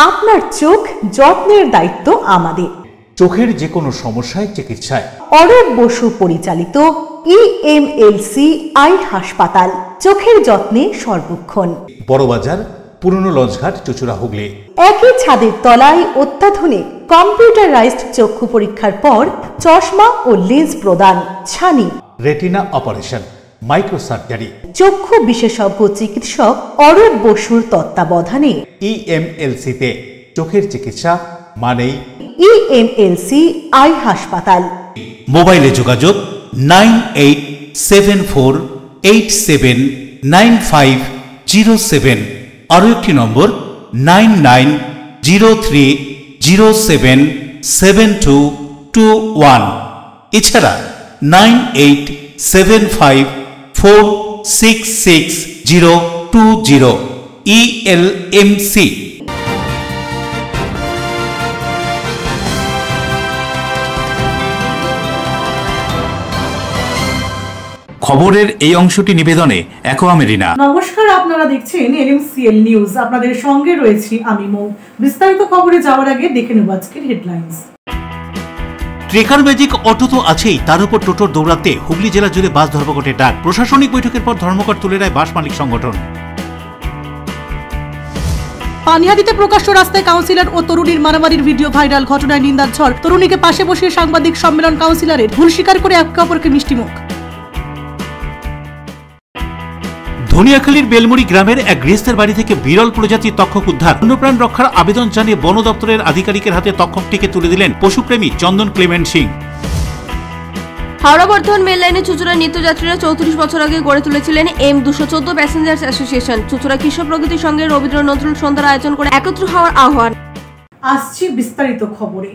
আপনার চোখ যত্নের দায়িত্ব আমাদের। চোখের যে কোনো সমস্যায় চিকিৎসায় অরূপ বসু পরিচালিত EMLC আই হাসপাতাল, চোখের যত্নে সর্বক্ষণ। বড়বাজার, পুরনো লঞ্চঘাট, চুঁচুড়া, হুগলি। একই ছাদের তলায় অত্যাধুনিক কম্পিউটারাইজড চক্ষু পরীক্ষার পর চশমা ও লেন্স প্রদান, ছানি, রেটিনা অপারেশন, মাইক্রোসার্জারি। চক্ষু বিশেষজ্ঞ চিকিৎসক অরূপ বসুর তত্ত্বাবধানে EMLC-তে চোখের চিকিৎসা মানেই EMLC আই হাসপাতাল। মোবাইলে যোগাযোগ 9874879507। আরও একটি নম্বর 9903077221। এছাড়া 9875466020 ELMC। খবরের এই অংশটি নিবেদনে অ্যাকোয়া মেরিনা। নমস্কার, আপনারা দেখছেন NMCL নিউজ। আপনাদের সঙ্গে রয়েছি আমি মৌ। বিস্তারিত খবরে যাওয়ার আগে দেখে নেব আজকের হেডলাইন্স। ট্রেকার ম্যাজিক অটো তো আছেই, তার উপর টোটোর দৌড়াতে হুগলি জেলা জুড়ে বাস ধর্মঘটের ডাক। প্রশাসনিক বৈঠকের পর ধর্মঘট তুলে নেয় বাস মালিক সংগঠন। পানিহাটিতে প্রকাশ্য রাস্তায় কাউন্সিলর ও তরুণীর মারামারির ভিডিও ভাইরাল, ঘটনায় নিন্দার ঝড়। তরুণীকে পাশে বসিয়ে সাংবাদিক সম্মেলন, কাউন্সিলরের ভুল স্বীকার করে একে অপরকে মিষ্টিমুখ। ধনিয়াখালীর বেলমুড়ি গ্রামের এক গৃহস্থের বাড়ি থেকে বিরল প্রজাতির তক্ষক উদ্ধার। বন্যপ্রাণ রক্ষার আবেদন জানিয়ে বন দপ্তরের আধিকারিকের হাতে তক্ষকটিকে তুলে দিলেন পশুপ্রেমী চন্দন ক্লেমেন্ট সিং। হাওড়া বর্ধমান মেল লাইনে চুঁচুড়া নিত্যযাত্রীরা 34 বছর আগে গড়ে তুলেছিলেন M214 প্যাসেঞ্জার্স অ্যাসোসিয়েশন। চুঁচুড়া কৃষক প্রগতি সঙ্গে রবীন্দ্র নজরুল সন্ধ্যার আয়োজন করে একত্র হওয়ার আহ্বান। আসছি বিস্তারিত খবরে।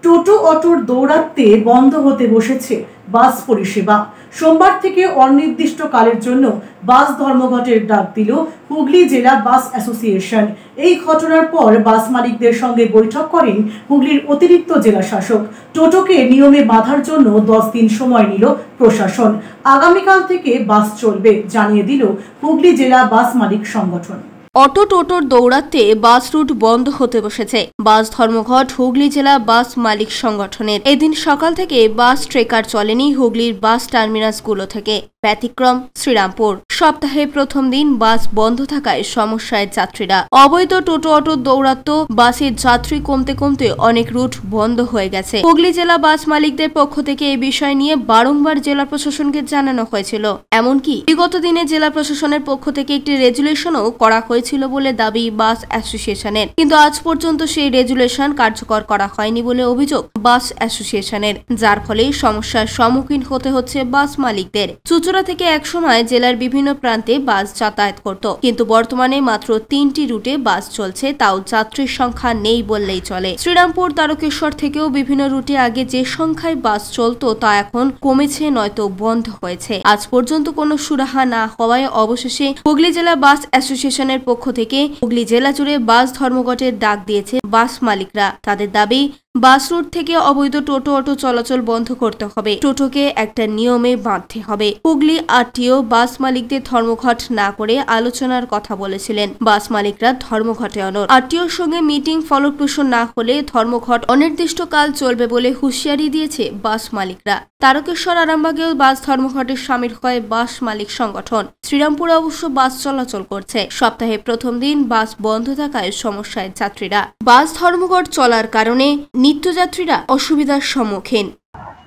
টোটো অটোর দৌরাত্মে বন্ধ হতে বসেছে বাস পরিষেবা। সোমবার থেকে অনির্দিষ্টকালের জন্য বাস ধর্মঘটের ডাক দিল হুগলি জেলা বাস অ্যাসোসিয়েশন। এই ঘটনার পর বাস মালিকদের সঙ্গে বৈঠক করেন হুগলির অতিরিক্ত জেলা শাসক। টোটোকে নিয়মে বাঁধার জন্য 10 দিন সময় নিল প্রশাসন। আগামীকাল থেকে বাস চলবে জানিয়ে দিল হুগলি জেলা বাস মালিক সংগঠন। অটো টোটোর দৌড়াতে বাস রুট বন্ধ হতে বসেছে। বাস ধর্মঘট হুগলি জেলা বাস মালিক সংগঠনের। এদিন সকাল থেকে বাস ট্রেকার চলেনি হুগলির বাস টার্মিনাসগুলো থেকে। ব্যতিক্রম শ্রীরামপুর। সপ্তাহে প্রথম দিন বাস বন্ধ থাকায় সমস্যায় যাত্রীরা। অবৈধ টোটো অটোর দৌরাত্ম, বাসের যাত্রী কমতে কমতে অনেক রুট বন্ধ হয়ে গেছে। হুগলি জেলা বাস মালিকদের পক্ষ থেকে এই বিষয় নিয়ে বারংবার জেলা প্রশাসনকে জানানো হয়েছিল। এমনকি বিগত দিনে জেলা প্রশাসনের পক্ষ থেকে একটি রেজুলেশনও করা হয়েছিল বলে দাবি বাস অ্যাসোসিয়েশনের, কিন্তু আজ পর্যন্ত সেই রেজুলেশন কার্যকর করা হয়নি বলে অভিযোগ বাস অ্যাসোসিয়েশনের, যার ফলে সমস্যার সম্মুখীন হতে হচ্ছে বাস মালিকদের। চুঁচুড়া থেকে একসময় জেলার বিভিন্ন প্রান্তে বাস যাতায়াত করত, কিন্তু বর্তমানে মাত্র 3টি রুটে বাস চলছে, তাও যাত্রীর সংখ্যা নেই বললেই চলে। শ্রীরামপুর, তারকেশ্বর থেকেও বিভিন্ন রুটে আগে যে সংখ্যায় বাস চলতো তা এখন কমেছে, নয়তো বন্ধ হয়েছে। আজ পর্যন্ত কোনো সুরাহা না হওয়ায় অবশেষে হুগলি জেলা বাস অ্যাসোসিয়েশনের পক্ষ থেকে হুগলি জেলা জুড়ে বাস ধর্মঘটের ডাক দিয়েছে বাস মালিকরা। তাদের দাবি, বাস রুট থেকে অবৈধ টোটো অটো চলাচল বন্ধ করতে হবে, টোটোকে একটা নিয়মে বাঁধতে হবে। হুগলি আরটিও বাস মালিকদের ধর্মঘট না করে আলোচনার কথা বলেছিলেন। বাস মালিকরা ধর্মঘটে অনড়। আরটিওর সঙ্গে মিটিং ফলপ্রসূ না হলে ধর্মঘট অনির্দিষ্টকাল চলবে বলে হুঁশিয়ারি দিয়েছে বাস মালিকরা। তারকেশ্বর, আরামবাগেও বাস ধর্মঘটে সামিল হয় বাস মালিক সংগঠন। শ্রীরামপুরে অবশ্য বাস চলাচল করছে। সপ্তাহে প্রথম দিন বাস বন্ধ থাকায় সমস্যায় যাত্রীরা। বাস ধর্মঘট চলার কারণে নিত্যযাত্রীরা অসুবিধার সম্মুখীন।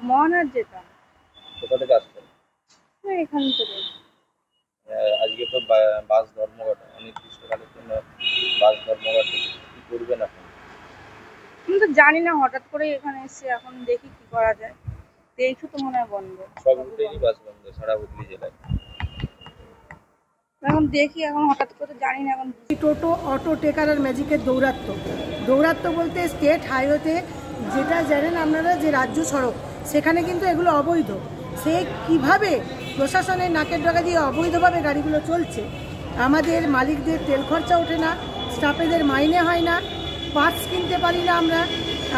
মহানার যেতাম, কোথা থেকে আসছেন? এখান থেকে। আজকে তো বাস ধর্মঘট, অনির্দিষ্টকালের জন্য বাস ধর্মঘট, কি করবেন এখন? আমি তো জানি না, হঠাৎ করে এখানে এসে এখন দেখি কি করা যায়। দেখি তো মনে হয় বন্ধ, সব রুটেই বাস বন্ধ সারা হুগলি জেলায়। এখন দেখি, এখন হঠাৎ করে জানি না। এখন টোটো অটো টেকার আর ম্যাজিকের দৌরাত্ম বলতে স্টেট হাইওয়েতে যেটা জানেন আপনারা যে রাজ্য সড়ক, সেখানে কিন্তু এগুলো অবৈধ। সে কিভাবে প্রশাসনের নাকের ডগা দিয়ে অবৈধভাবে গাড়িগুলো চলছে। আমাদের মালিকদের তেল খরচা ওঠে না, স্টাফেদের মাইনে হয় না, পার্টস কিনতে পারি না আমরা।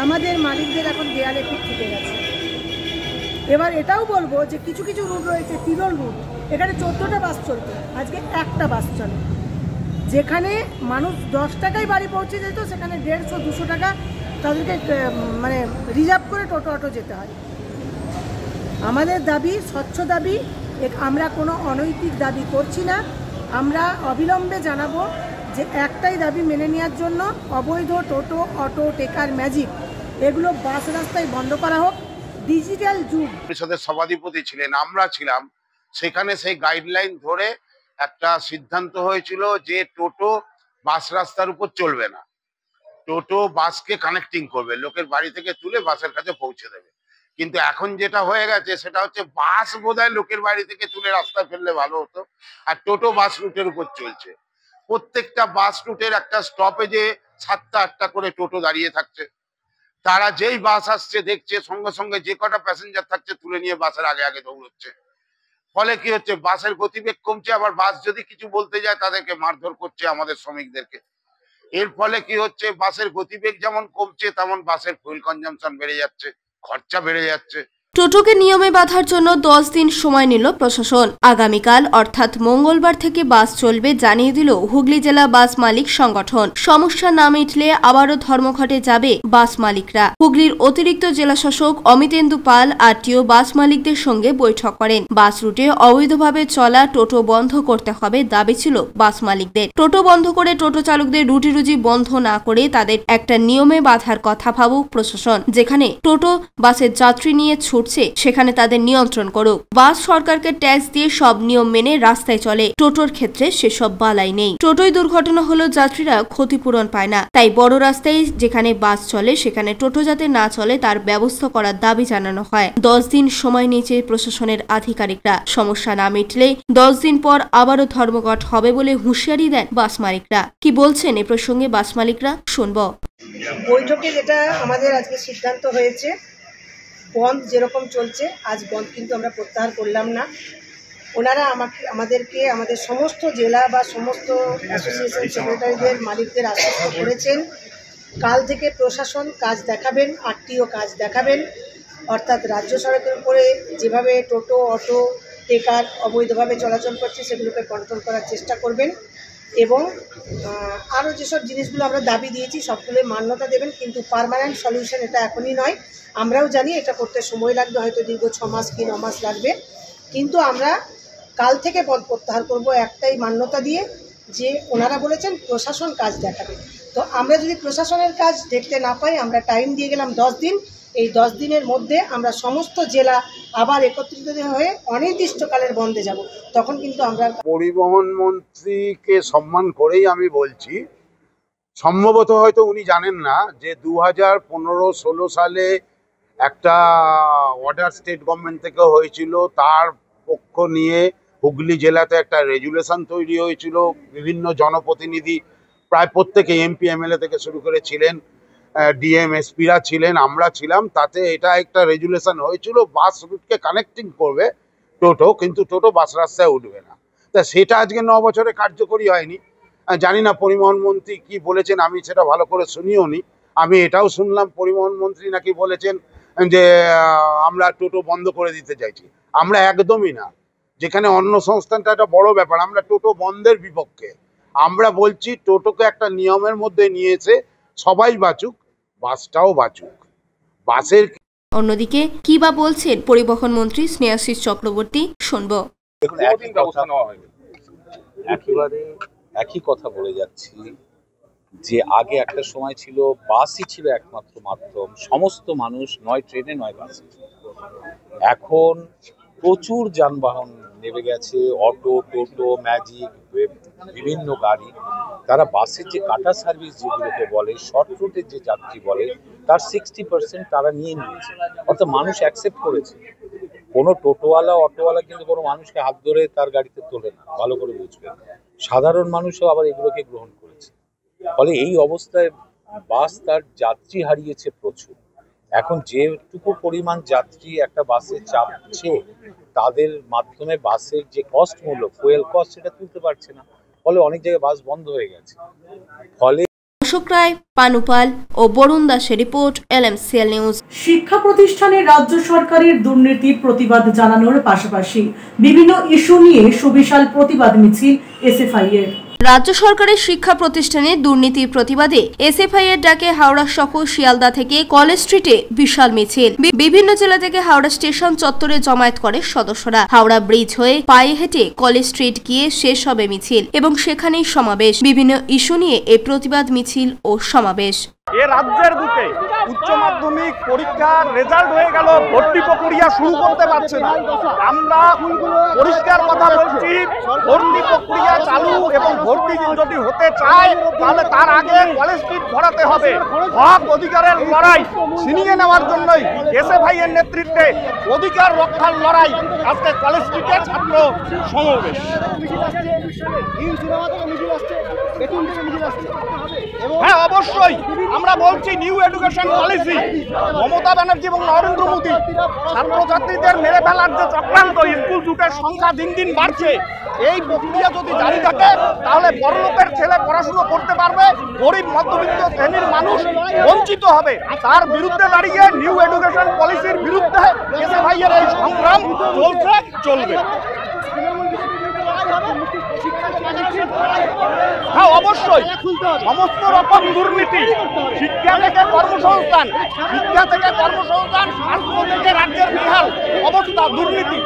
আমাদের মালিকদের এখন দেয়ালে খুব ঠেকে গেছে। এবার এটাও বলবো যে কিছু কিছু রুট রয়েছে, তিরল রুট, এখানে 14টা বাস চলতো, আজকে একটা বাস চলে। যেখানে মানুষ 10 টাকায় বাড়ি পৌঁছে যেত সেখানে 150-200 টাকা তাদেরকে মানে রিজার্ভ করে টোটো অটো যেতে হয়। আমাদের দাবি স্বচ্ছ দাবি, আমরা কোনো অনৈতিক দাবি করছি না। আমরা অবিলম্বে জানাবো যে একটাই দাবি মেনে নেওয়ার জন্য অবৈধ টোটো অটো টেকার ম্যাজিক এগুলো বাস রাস্তায় বন্ধ করা হোক। ডিজিটাল যুগ পরিষদের সভাধিপতি ছিলেন, আমরা ছিলাম সেখানে, সেই গাইডলাইন ধরে একটা সিদ্ধান্ত হয়েছিল যে টোটো বাস রাস্তার উপর চলবে না, টোটো বাসকে কানেক্টিং করবে, লোকের বাড়ি থেকে তুলে বাসের কাছে পৌঁছে দেবে। কিন্তু এখন যেটা হয়ে গেছে সেটা হচ্ছে বাস বোধহয় লোকের বাড়ি থেকে তুলে রাস্তায় ফেললে ভালো হতো, আর টোটো বাস রুটের উপর চলছে। প্রত্যেকটা বাস রুটের একটা স্টপেজে 7টা-8টা করে টোটো দাঁড়িয়ে থাকছে। তারা যেই বাস আসছে দেখছে সঙ্গে সঙ্গে যে কটা প্যাসেঞ্জার থাকছে তুলে নিয়ে বাসের আগে আগে দৌড়চ্ছে। ফলে কি হচ্ছে, বাসের গতিবেগ কমছে, আবার বাস যদি কিছু বলতে যায় তাদেরকে মারধর করছে আমাদের শ্রমিকদেরকে। এর ফলে কি হচ্ছে, বাসের গতিবেগ যেমন কমছে তেমন বাসের ফুয়েল কনজাম্পশন বেড়ে যাচ্ছে, খরচা বেড়ে যাচ্ছে। টোটোকে নিয়মে বাঁধার জন্য 10 দিন সময় নিল প্রশাসন। আগামীকাল অর্থাৎ মঙ্গলবার থেকে বাস চলবে জানিয়ে দিল হুগলি জেলা বাস মালিক সংগঠন। সমস্যা না মিটলে আবারও ধর্মঘটে যাবে বাস মালিকরা। হুগলির অতিরিক্ত জেলাশাসক অমিতেন্দু পাল আরটিও বাস মালিকদের সঙ্গে বৈঠক করেন। বাস রুটে অবৈধভাবে চলা টোটো বন্ধ করতে হবে দাবি ছিল বাস মালিকদের। টোটো বন্ধ করে টোটো চালকদের রুটি রুজি বন্ধ না করে তাদের একটা নিয়মে বাঁধার কথা ভাবুক প্রশাসন, যেখানে টোটো বাসের যাত্রী নিয়ে সেখানে তাদের নিয়ন্ত্রণ করুক। বাস সরকারকে ট্যাক্স দিয়ে সব নিয়ম মেনে রাস্তায় চলে, টোটোর ক্ষেত্রে সেসব বালাই নেই। টোটোয় দুর্ঘটনা হলেও যাত্রীরা ক্ষতিপূরণ পায় না, তাই বড় রাস্তায় যেখানে বাস চলে সেখানে টোটো যাতে না চলে তার ব্যবস্থা করার দাবি জানানো হয়। 10 দিন সময় নিয়েছে প্রশাসনের আধিকারিকরা। সমস্যা না মিটলে 10 দিন পর আবারও ধর্মঘট হবে বলে হুঁশিয়ারি দেন বাস মালিকরা। কি বলছেন এ প্রসঙ্গে বাস মালিকরা, শুনব। বৈঠকে যেটা আমাদের আজকে সিদ্ধান্ত হয়েছে, বন্ধ যেরকম চলছে আজ বন্ধ কিন্তু আমরা প্রত্যাহার করলাম না। ওনারা আমাদেরকে আমাদের সমস্ত জেলা বা সমস্ত অ্যাসোসিয়েশন সেক্রেটারিদের মালিকদের আশ্বস্ত করেছেন কাল থেকে প্রশাসন কাজ দেখাবেন, আরটিও কাজ দেখাবেন, অর্থাৎ রাজ্য সড়কের উপরে যেভাবে টোটো অটো টেকার অবৈধভাবে চলাচল করছে সেগুলোকে কন্ট্রোল করার চেষ্টা করবেন এবং আরও যেসব জিনিসগুলো আমরা দাবি দিয়েছি সবগুলোই মান্যতা দেবেন। কিন্তু পার্মানেন্ট সলিউশন এটা এখনই নয়, আমরাও জানি এটা করতে সময় লাগবে, হয়তো দীর্ঘ 6 মাস কি 9 মাস লাগবে। কিন্তু আমরা কাল থেকে পদ প্রত্যাহার করব একটাই মান্যতা দিয়ে যে ওনারা বলেছেন প্রশাসন কাজ দেখাবে। তো আমরা যদি প্রশাসনের কাজ দেখতে না পাই, আমরা টাইম দিয়ে গেলাম 10 দিন। এই 10 দিনের মধ্যে আমরা সমস্ত জেলা আবার একত্রিত হয়ে অনির্দিষ্টকালের বন্ধে যাব। তখন কিন্তু আমরা পরিবহন মন্ত্রীকে সম্মান করেই আমি বলছি, সম্ভবত হয়তো উনি জানেন না যে 2015-16 সালে একটা অর্ডার স্টেট গভর্নমেন্ট থেকে হয়েছিল, তার পক্ষ নিয়ে হুগলি জেলাতে একটা রেজুলেশন তৈরি হয়েছিল। বিভিন্ন জনপ্রতিনিধি প্রায় প্রত্যেকে এমপি এমএলএ থেকে শুরু করে ছিলেন, ডিএম এসপিরা ছিলেন, আমরা ছিলাম। তাতে এটা একটা রেজুলেশন হয়েছিল বাস রুটকে কানেক্টিং করবে টোটো, কিন্তু টোটো বাস রাস্তায় উঠবে না। তা সেটা আজকে 9 বছরে কার্যকরী হয়নি। জানি না পরিবহন মন্ত্রী কি বলেছেন, আমি সেটা ভালো করে শুনিও নি। আমি এটাও শুনলাম পরিবহন মন্ত্রী নাকি বলেছেন যে আমরা টোটো বন্ধ করে দিতে চাইছি। আমরা একদমই না। যেখানে অন্য সংস্থানটা একটা বড় ব্যাপার, আমরা টোটো বন্ধের বিপক্ষে। আমরা বলছি টোটোকে একটা নিয়মের মধ্যে নিয়ে এসে সবাই বাঁচুক, বাসটাও বাঁচুক। বাসের অন্যদিকে কি বা বলছেন পরিবহন মন্ত্রী স্নেহাশিস চক্রবর্তী, শুনব। একেবারে একই কথা বলে যাচ্ছি যে আগে একটা সময় ছিল বাসই ছিল একমাত্র মাধ্যম, সমস্ত মানুষ নয় ট্রেনে নয় বাসে। এখন প্রচুর যানবাহন নেমে গেছে, অটো টোটো ম্যাজিক বিভিন্ন গাড়ি। তারা বাসের যে কাটা সার্ভিস যেগুলোকে বলে, শর্ট রুটের যে যাত্রী বলে, তার 60% তারা নিয়ে নিয়েছে, অর্থাৎ মানুষ অ্যাকসেপ্ট করেছে। কোনো টোটোওয়ালা অটোওয়ালা কিন্তু কোনো মানুষকে হাত ধরে তার গাড়িতে তোলে না, ভালো করে বুঝবেন। সাধারণ মানুষও আবার এগুলোকে গ্রহণ করেছে। ফলে এই অবস্থায় বাস তার যাত্রী হারিয়েছে প্রচুর। এখন যেটুকু পরিমাণ যাত্রী একটা বাসে চাপছে, তাদের মাধ্যমে বাসের যে কস্ট মূল্য, ফুয়েল কস্ট, সেটা তুলতে পারছে না। ফলে অনেক জায়গায় বাস বন্ধ হয়ে গেছে। ফলে অশোক রায়, পানুপাল ও বরুণ দাসের রিপোর্ট, LMCL নিউজ। শিক্ষা প্রতিষ্ঠানে রাজ্য সরকারের দুর্নীতির প্রতিবাদ জানানোর পাশাপাশি বিভিন্ন ইস্যু নিয়ে সুবিশাল প্রতিবাদ মিছিল SFI এর। রাজ্য সরকারের শিক্ষা প্রতিষ্ঠানে দুর্নীতির প্রতিবাদে এসএফআই এর ডাকে হাওড়া সহ শিয়ালদা থেকে কলেজ স্ট্রিটে বিশাল মিছিল। বিভিন্ন জেলা থেকে হাওড়া স্টেশন চত্বরে জমায়েত করে সদস্যরা। হাওড়া ব্রিজ হয়ে পায়ে হেঁটে কলেজ স্ট্রিট গিয়ে শেষ হবে মিছিল এবং সেখানেই সমাবেশ। বিভিন্ন ইস্যু নিয়ে এই প্রতিবাদ মিছিল ও সমাবেশ। এ রাজ্যের বুকে উচ্চ মাধ্যমিক পরীক্ষার রেজাল্ট হয়ে গেল, ভর্তি প্রক্রিয়া শুরু করতে পারছে না। আমরা পরিষ্কার কথা বলছি, ভর্তি প্রক্রিয়া চালু এবং ভর্তি যদি হতে চায় তাহলে তার আগে কলেজ স্ট্রিট ভরাতে হবে। হক অধিকারের লড়াই ছিনিয়ে নেওয়ার জন্যই এসএফআই এর নেতৃত্বে অধিকার রক্ষার লড়াই আজকে কলেজ স্ট্রিটে ছাত্র সমাবেশ। হ্যাঁ, অবশ্যই আমরা বলছি new education policy, Mamata Banerjee এবং নরেন্দ্র মোদী ছাত্রছাত্রীদের মেরে ফেলার যে চক্রান্ত, স্কুল ছুটের সংখ্যা দিন দিন বাড়ছে। এই প্রক্রিয়া যদি জারি থাকে তাহলে বড়লোকের ছেলে পড়াশুনো করতে পারবে, গরিব মধ্যবিত্ত শ্রেণীর মানুষ বঞ্চিত হবে। তার বিরুদ্ধে দাঁড়িয়ে নিউ এডুকেশন পলিসির বিরুদ্ধে এসএফআই এর এই সংগ্রাম চলবে। হ্যাঁ, অবশ্যই সমস্ত রকম দুর্নীতি, শিক্ষা থেকে কর্মসংস্থান, স্বাস্থ্য থেকে রাজ্যের বিহাল অবস্থা, দুর্নীতি।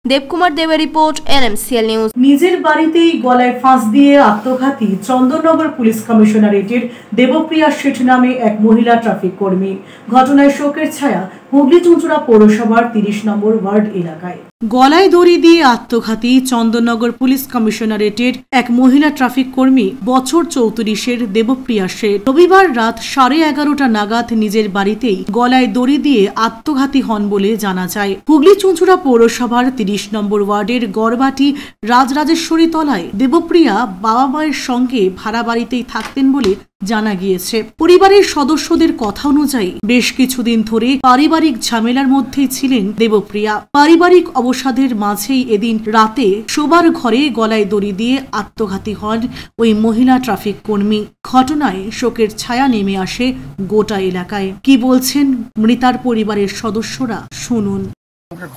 দেবকুমার দেবের রিপোর্ট, এনএমসিএল নিউজ। নিজের বাড়িতেই গলায় ফাঁস দিয়ে আত্মঘাতী চন্দননগর পুলিশ কমিশনারেটের দেবপ্রিয়া শেঠ নামে এক মহিলা ট্রাফিক কর্মী। ঘটনায় শোকের ছায়া হুগলি চুঁচুড়া পৌরসভার 30 নম্বর ওয়ার্ড এলাকায়। গলায় দড়ি দিয়ে আত্মঘাতী চন্দননগর পুলিশ কমিশনারেটের এক মহিলা ট্রাফিক কর্মী বছর 34-এর দেবপ্রিয়া শেঠ রবিবার রাত 11:30 নাগাদ নিজের বাড়িতেই গলায় দড়ি দিয়ে আত্মঘাতী হন বলে জানা যায়। হুগলি চুঁচুড়া পৌরসভার 30 নম্বর ওয়ার্ডের গড়বাটি রাজরাজেশ্বরী তলায় দেবপ্রিয়া বাবা মায়ের সঙ্গে ভাড়া বাড়িতেই থাকতেন বলে জানা গিয়েছে। পরিবারের সদস্যদের কথা অনুযায়ী বেশ কিছুদিন ধরে পারিবারিক ঝামেলার মধ্যেই ছিলেন দেবপ্রিয়া। পারিবারিক অবসাদের মাঝেই এদিন রাতে শোবার ঘরে গলায় দড়ি দিয়ে আত্মঘাতী হন ওই মহিলা ট্রাফিক কর্মী। ঘটনায় শোকের ছায়া নেমে আসে গোটা এলাকায়। কি বলছেন মৃতার পরিবারের সদস্যরা, শুনুন।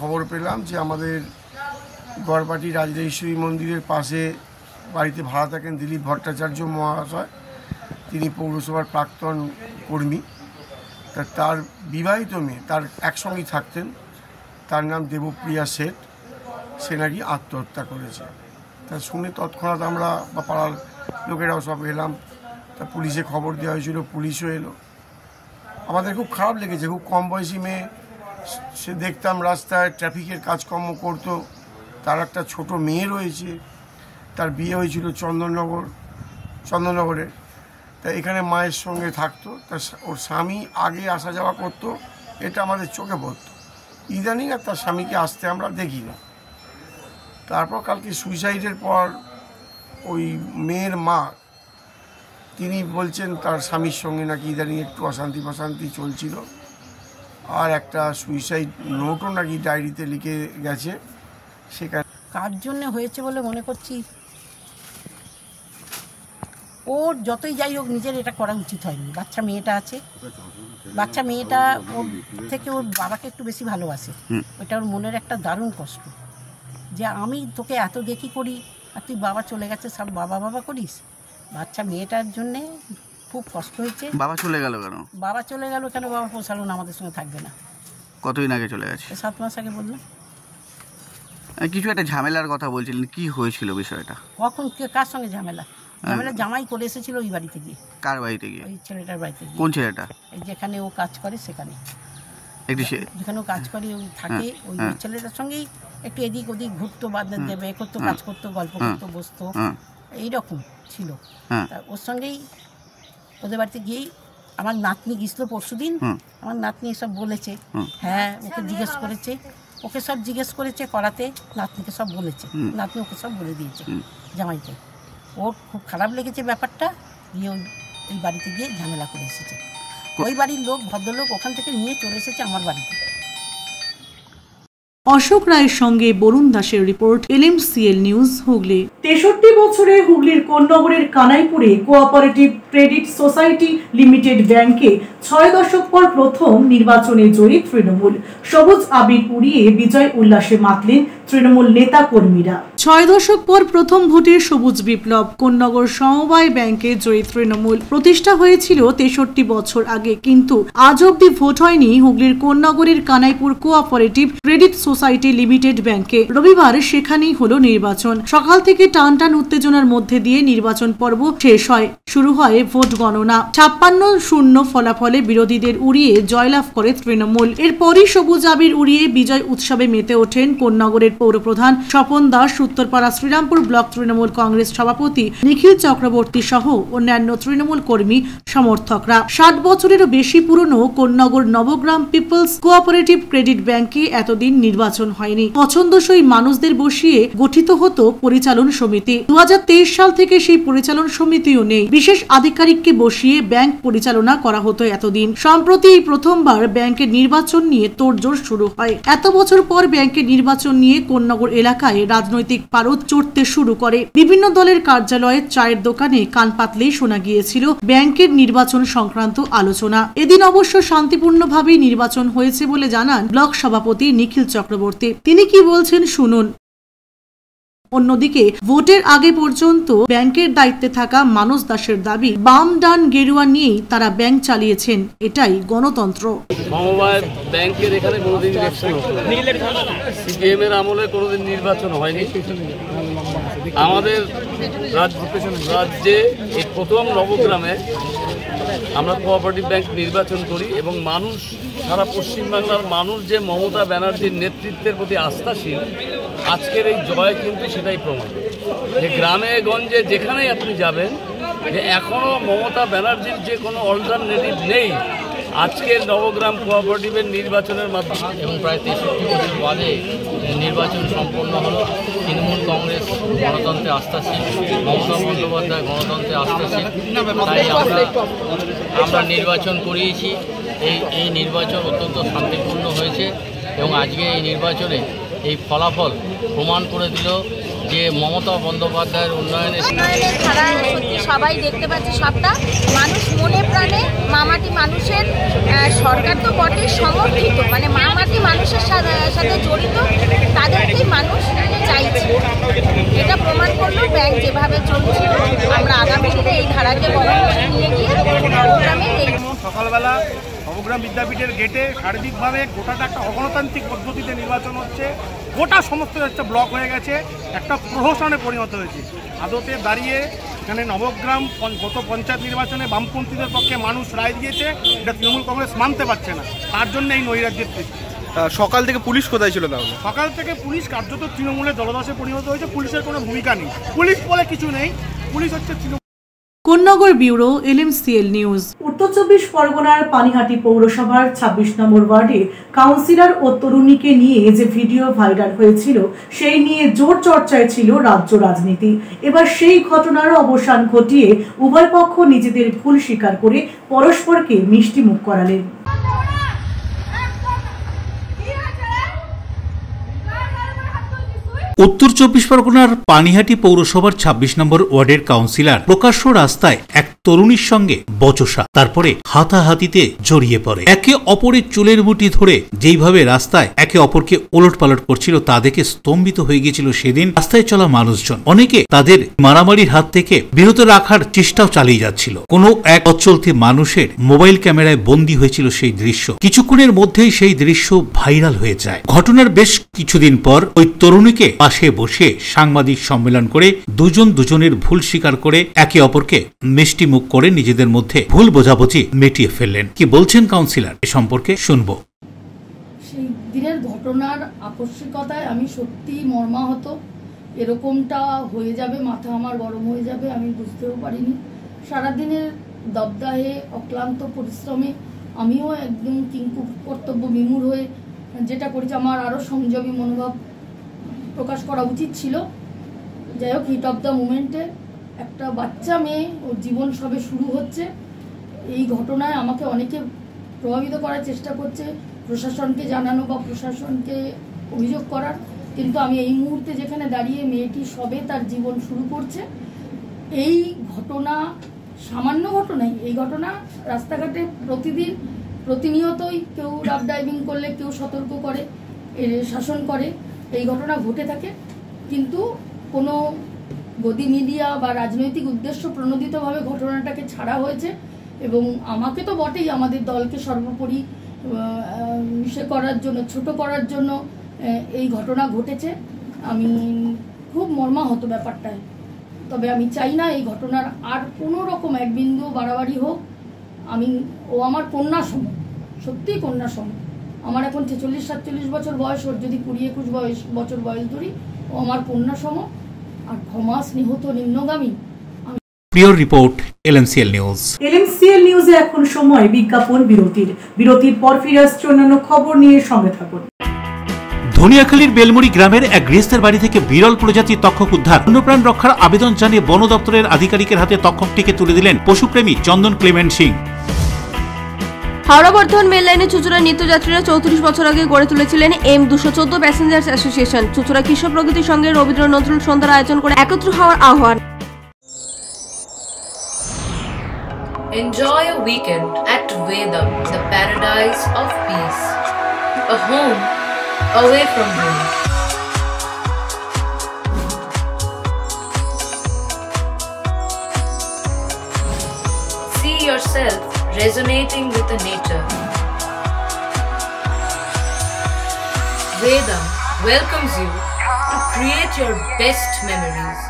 খবর পেলাম যে আমাদের গড়বাটি রাজরাজেশ্বরী মন্দিরের পাশে বাড়িতে ভাড়া থাকেন দিলীপ ভট্টাচার্য মহাশয়। তিনি পৌরসভার প্রাক্তন কর্মী। তার বিবাহিত মেয়ে তার একসঙ্গেই থাকতেন, তার নাম দেবপ্রিয়া শেঠ। সে নাকি আত্মহত্যা করেছে। তা শুনে তৎক্ষণাৎ আমরা বা পাড়ার লোকেরাও সব এলাম। তা পুলিশে খবর দেওয়া হয়েছিল, পুলিশও এলো। আমাদের খুব খারাপ লেগেছে। খুব কম বয়সী মেয়ে, সে দেখতাম রাস্তায় ট্রাফিকের কাজকর্ম করতো। তার একটা ছোট মেয়ে রয়েছে, তার বিয়ে হয়েছিল চন্দননগরে। তা এখানে মায়ের সঙ্গে থাকতো। ওর স্বামী আগে আসা যাওয়া করতো, এটা আমাদের চোখে পড়তো। ইদানিং আর তার স্বামীকে আসতে আমরা দেখি না। তারপর কালকে সুইসাইডের পর ওই মেয়ের মা তিনি বলছেন তার স্বামীর সঙ্গে নাকি ইদানিং একটু অশান্তি চলছিল। আর একটা সুইসাইড নোটও নাকি ডায়েরিতে লিখে গেছে। সেখানে কার জন্য হয়েছে বলে মনে করছি, ওর যতই যাই হোক নিজের এটা করা উচিত হয়নি। বাচ্চা মেয়েটা আছে, বাচ্চা মেয়েটা ওর থেকে ওর বাবাকে একটু বেশি ভালোবাসে। ওটা ওর মনের একটা দারুণ কষ্ট যে আমি তোকে এত দেখি করি আর তুই বাবা চলে গেছে সব বাবা করিস। বাচ্চা মেয়েটার জন্যে খুব কষ্ট হয়েছে। বাবা চলে গেল কেন? বাবা চলে গেল কেন? বাবা পোষালো না, আমাদের সঙ্গে থাকবে না। কতদিন আগে চলে গেছে? 7 মাস আগে বললাম। কিছু একটা ঝামেলার কথা বলছিলেন, কি হয়েছিল বিষয়টা? কখন কার সঙ্গে ঝামেলা? জামাই করে এসেছিল ওই বাড়িতে গিয়ে। কার বাড়িতে গিয়ে? ওই ছেলেটার বাড়িতে গিয়ে। কোন ছেলেটা? যেখানে ও কাজ করে সেখানে, যেখানে ও কাজ করে ওই থাকে। ওই ছেলেটার সঙ্গেই একটু এদিক ওদিক ঘুরতো, বাদনের দেবে করতো, কাজ করতো, গল্প করতো, বসতো, এইরকম ছিল। ওর সঙ্গেই ওদের বাড়িতে গিয়েই আমার নাতনি গিয়েছিল পরশুদিন। আমার নাতনি এসব বলেছে। হ্যাঁ, ওকে জিজ্ঞেস করেছে, ওকে সব জিজ্ঞেস করেছে করাতে, নাতনিকে সব বলেছে। নাতনি ওকে সব বলে দিয়েছে জামাইকে। ওর খুব খারাপ লেগেছে ব্যাপারটা, গিয়ে ওই বাড়িতে গিয়ে ঝামেলা করে এসেছে। ওই বাড়ির লোক, ভদ্রলোক ওখান থেকে নিয়ে চলে এসেছে আমার বাড়িতে। অশোক রায়ের সঙ্গে বরুণ দাসের রিপোর্ট, এনএমসিএল নিউজ, হুগলি। 63 বছরে হুগলির কোন্নগরের কানাইপুরে কোঅপারেটিভ ক্রেডিট সোসাইটি লিমিটেড ব্যাংকে 6 দশক পর প্রথম নির্বাচনে জয়ী তৃণমূল। সবুজ আবির উড়িয়ে বিজয় উল্লাসে মাতলেন তৃণমূল নেতা কর্মীরা। 6 দশক পর প্রথম ভোটে সবুজ বিপ্লব। কোন্নগর সমবায় ব্যাংকে জয়ী তৃণমূল। প্রতিষ্ঠা হয়েছিল 63 বছর আগে, কিন্তু আজ অব্দি ভোট হয়নি হুগলির কোন্নগরের Kanaipur cooperative credit society limited ব্যাংকে। রবিবার সেখানেই হলো নির্বাচন। সকাল থেকে টানটান উত্তেজনার মধ্যে দিয়ে নির্বাচন পর্ব শেষ হয়। শুরু হয় ভোট গণনা। 56-0 ফলাফলে বিরোধীদের উড়িয়ে জয়লাভ করে তৃণমূল। এরপরই সবুজ আবির উড়িয়ে বিজয় উৎসবে মেতে ওঠেন কোন্নগরের পৌরপ্রধান স্বপন দাস, উত্তরপাড়া শ্রীরামপুর ব্লক তৃণমূল কংগ্রেস সভাপতি নিখিল চক্রবর্তী সহ অন্যান্য তৃণমূল কর্মী সমর্থকরা। 60 বছরেরও বেশি পুরনো Konnagar Nabagram peoples cooperative credit ব্যাংকে এতদিন নির্বাচন হয়নি। পছন্দসই মানুষদের বসিয়ে গঠিত হতো পরিচালন সমিতি। 2023 সাল থেকে সেই পরিচালন সমিতিও নেই। বিশেষ আধিকারিককে বসিয়ে ব্যাংক পরিচালনা করা হতো এতদিন। সম্প্রতি এই প্রথমবার ব্যাংকের নির্বাচন নিয়ে তোড়জোড় শুরু হয়। এত বছর পর ব্যাংকের নির্বাচন নিয়ে কোন্নগর এলাকায় রাজনৈতিক পারদ চড়তে শুরু করে। বিভিন্ন দলের কার্যালয়ে, চায়ের দোকানে কান পাতলেই শোনা গিয়েছিল ব্যাংকের নির্বাচন সংক্রান্ত আলোচনা। এদিন অবশ্য শান্তিপূর্ণভাবেই নির্বাচন হয়েছে বলে জানান ব্লক সভাপতি নিখিল চক্রবর্তী। তিনি কি বলছেন শুনুন। অন্যদিকে ভোটের আগে পর্যন্ত ব্যাংকের দায়িত্বে থাকা মানস দাসের দাবি, বাম ডান গেরুয়া নিয়েই তারা ব্যাংক চালিয়েছেন, এটাই গণতন্ত্র। সমবায় ব্যাংকের এখানে কোনোদিন ইলেকশন সিপিএম এর আমলে কোনোদিন নির্বাচন হয়নি। আমাদের রাজ্যে এই প্রথম নবগ্রামে আমরা কোঅপারেটিভ ব্যাংক নির্বাচন করি এবং মানুষ, সারা পশ্চিমবাংলার মানুষ যে মমতা ব্যানার্জির নেতৃত্বের প্রতি আস্থাশীল, আজকের এই জয় কিন্তু সেটাই প্রমাণ। যে গ্রামে গঞ্জে যেখানেই আপনি যাবেন, যে এখনও মমতা ব্যানার্জির যে কোনো অল্টারনেটিভ নেই আজকের নবগ্রাম কোঅপারেটিভের নির্বাচনের মাধ্যমে। এবং প্রায় 63 বছর বাদে নির্বাচন সম্পন্ন হলো। তৃণমূল কংগ্রেস গণতন্ত্রে আস্থাশীল, মমতা বন্দ্যোপাধ্যায় গণতন্ত্রে আস্থাশীল, তাই আমরা নির্বাচন করিয়েছি। এই নির্বাচন অত্যন্ত শান্তিপূর্ণ হয়েছে এবং আজকে এই নির্বাচনে এই ফলাফল প্রমাণ করে দিল যে মমতা বন্দ্যোপাধ্যায়ের উন্নয়নের ধারা সত্যি সবাই দেখতে পাচ্ছে। সবটা মানুষ মনে প্রাণে মামাটি মানুষের সরকার তো বটে সমর্থিত, মানে মামাটি মানুষের সাথে জড়িত, তাদেরকেই মানুষ চাইছে। এটা প্রমাণ করলো ব্যাংক যেভাবে চলছে। আমরা আগামী দিনে এই ধারাকে বহন করে নিয়ে গিয়ে নবগ্রামের এই সকালবেলা নবগ্রাম বিদ্যাপীঠের গেটে সার্বিকভাবে গোটাটা একটা অগণতান্ত্রিক পদ্ধতিতে নির্বাচন হচ্ছে। গোটা সমস্ত একটা ব্লক হয়ে গেছে, একটা প্রহসনে পরিণত হয়েছে। আদতে দাঁড়িয়ে এখানে নবগ্রাম গত পঞ্চায়েত নির্বাচনে বামপন্থীদের পক্ষে মানুষ রায় দিয়েছে, এটা তৃণমূল কংগ্রেস মানতে পারছে না। তার জন্য এই নৈরাজ্যের সৃষ্টি। সকাল থেকে পুলিশ কোথায় ছিল তাহলে? সকাল থেকে পুলিশ কার্যত তৃণমূলের দলদাসে পরিণত হয়েছে। পুলিশের কোনো ভূমিকা নেই, পুলিশ বলে কিছু নেই, পুলিশ হচ্ছে Trinamool. Konnagar bureau, LMCL news. উত্তর 24 পরগনার পানিহাটি পৌরসভার 26 নম্বর ওয়ার্ডে কাউন্সিলর ও তরুণীকে নিয়ে যে ভিডিও ভাইরাল হয়েছিল, সেই নিয়ে জোর চর্চায় ছিল রাজ্য রাজনীতি। এবার সেই ঘটনার অবসান ঘটিয়ে উভয় পক্ষ নিজেদের ভুল স্বীকার করে পরস্পরকে মিষ্টি মুখ করালেন। উত্তর 24 পরগনার পানিহাটি পৌরসভার 26 নম্বর ওয়ার্ডের কাউন্সিলর প্রকাশ্য রাস্তায় এক তরুণীর সঙ্গে বচসা, তারপরে হাতাহাতিতে জড়িয়ে পড়ে। একে অপরের চুলের মুঠি ধরে যেইভাবে রাস্তায় একে অপরকে ওলটপালট করছিল, তা দেখে স্তম্ভিত হয়ে গিয়েছিল সেদিন রাস্তায় চলা মানুষজন। অনেকে তাদের মারামারির হাত থেকে বিরত রাখার চেষ্টাও চালিয়ে যাচ্ছিল। কোনো এক অচলতি মানুষের মোবাইল ক্যামেরায় বন্দী হয়েছিল সেই দৃশ্য। কিছুক্ষণের মধ্যেই সেই দৃশ্য ভাইরাল হয়ে যায়। ঘটনার বেশ কিছুদিন পর ওই তরুণীকে পাশে বসে সাংবাদিক সম্মেলন করে দুজনের ভুল স্বীকার করে একে অপরকে মিষ্টি মুখ করে নিজেদের মধ্যে ভুল বোঝাবুঝি মিটিয়ে ফেললেন। কি বলছেন কাউন্সিলর, এ সম্পর্কে শুনবো। সেই দিনের ঘটনার আকস্মিকতায় আমি সত্যি মর্মাহত। এরকমটা হয়ে যাবে, মাথা আমার গরম হয়ে যাবে, আমি বুঝতেও পারিনি। সারাদিনের দবদাহে, অক্লান্ত পরিশ্রমে আমিও একদম কিংকু কর্তব্য বিমূঢ় হয়ে যেটা করেছি, আমার আরও সংযমী মনোভাব প্রকাশ করা উচিত ছিল। যাই হোক, হিট অফ দ্য মুমেন্টে একটা বাচ্চা মেয়ে, ওর জীবন সবে শুরু হচ্ছে। এই ঘটনায় আমাকে অনেকে প্রভাবিত করার চেষ্টা করছে, প্রশাসনকে জানানো বা প্রশাসনকে অভিযোগ করার। কিন্তু আমি এই মুহূর্তে যেখানে দাঁড়িয়ে, মেয়েটি সবে তার জীবন শুরু করছে। এই ঘটনা সামান্য ঘটনাই, এই ঘটনা রাস্তাঘাটে প্রতিনিয়তই কেউ রাফ ড্রাইভিং করলে কেউ সতর্ক করে, শাসন করে। এই ঘটনা ঘটে থাকে, কিন্তু কোনো গদি মিডিয়া বা রাজনৈতিক উদ্দেশ্য প্রণোদিতভাবে ঘটনাটাকে ছাড়া হয়েছে এবং আমাকে তো বটেই, আমাদের দলকে সর্বোপরি ইসে করার জন্য, ছোট করার জন্য এই ঘটনা ঘটেছে। আমি খুব মর্মাহত ব্যাপারটায়, তবে আমি চাই না এই ঘটনার আর কোনো রকম এক বিন্দু বাড়াবাড়ি হোক। ও আমার কন্যা সম, সত্যিই কন্যা সম। আমার এখন 46-47 বছর বয়স, ওর যদি 20-21 বছর বয়স ধরি, ও আমার কন্যা সম। আর ক্ষমা স্নেহত নিম্নগামী। প্রিয় রিপোর্ট এলএমসিএল নিউজ। এলএমসিএল নিউজে এখন সময় বিজ্ঞাপন বিরতির পর ফিরে আসছে অন্যান্য খবর নিয়ে, সঙ্গে থাকুন। ধনিয়াখালীর বেলমুড়ি গ্রামের এক গৃহস্থের বাড়ি থেকে বিরল প্রজাতির তক্ষক উদ্ধার। বন্যপ্রাণ রক্ষার আবেদন জানিয়ে বন দপ্তরের আধিকারিকের হাতে তক্ষকটিকে তুলে দিলেন পশুপ্রেমী চন্দন ক্লেমেন্ট সিং। হাওড়া বর্ধমান মেল লাইনে চুচুড়া নিত্যযাত্রীরা 34 বছর আগে গড়ে তুলেছিলেন M214 প্যাসেঞ্জার্স অ্যাসোসিয়েশন। চুচুড়া কৃষক প্রগতির সঙ্গে রবীন্দ্র নজরুল সন্ধ্যার আয়োজন করে একত্র হওয়ার আহ্বান। Enjoy a weekend at Vedam, the paradise of peace. A home away from home. See yourself resonating with the nature. Vedam welcomes you to create your best memories.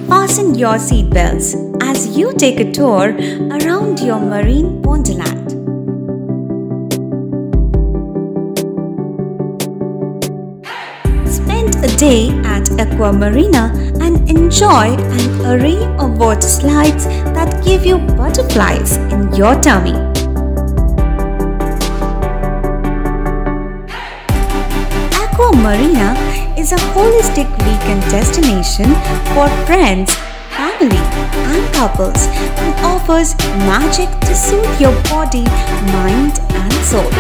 Fasten your seatbelts as you take a tour around your marine wonderland. Spend a day at Aqua Marina and enjoy an array of water slides that give you butterflies in your tummy. Aqua Marina is a holistic weekend destination for friends, family and couples and offers magic to soothe your body, mind and soul.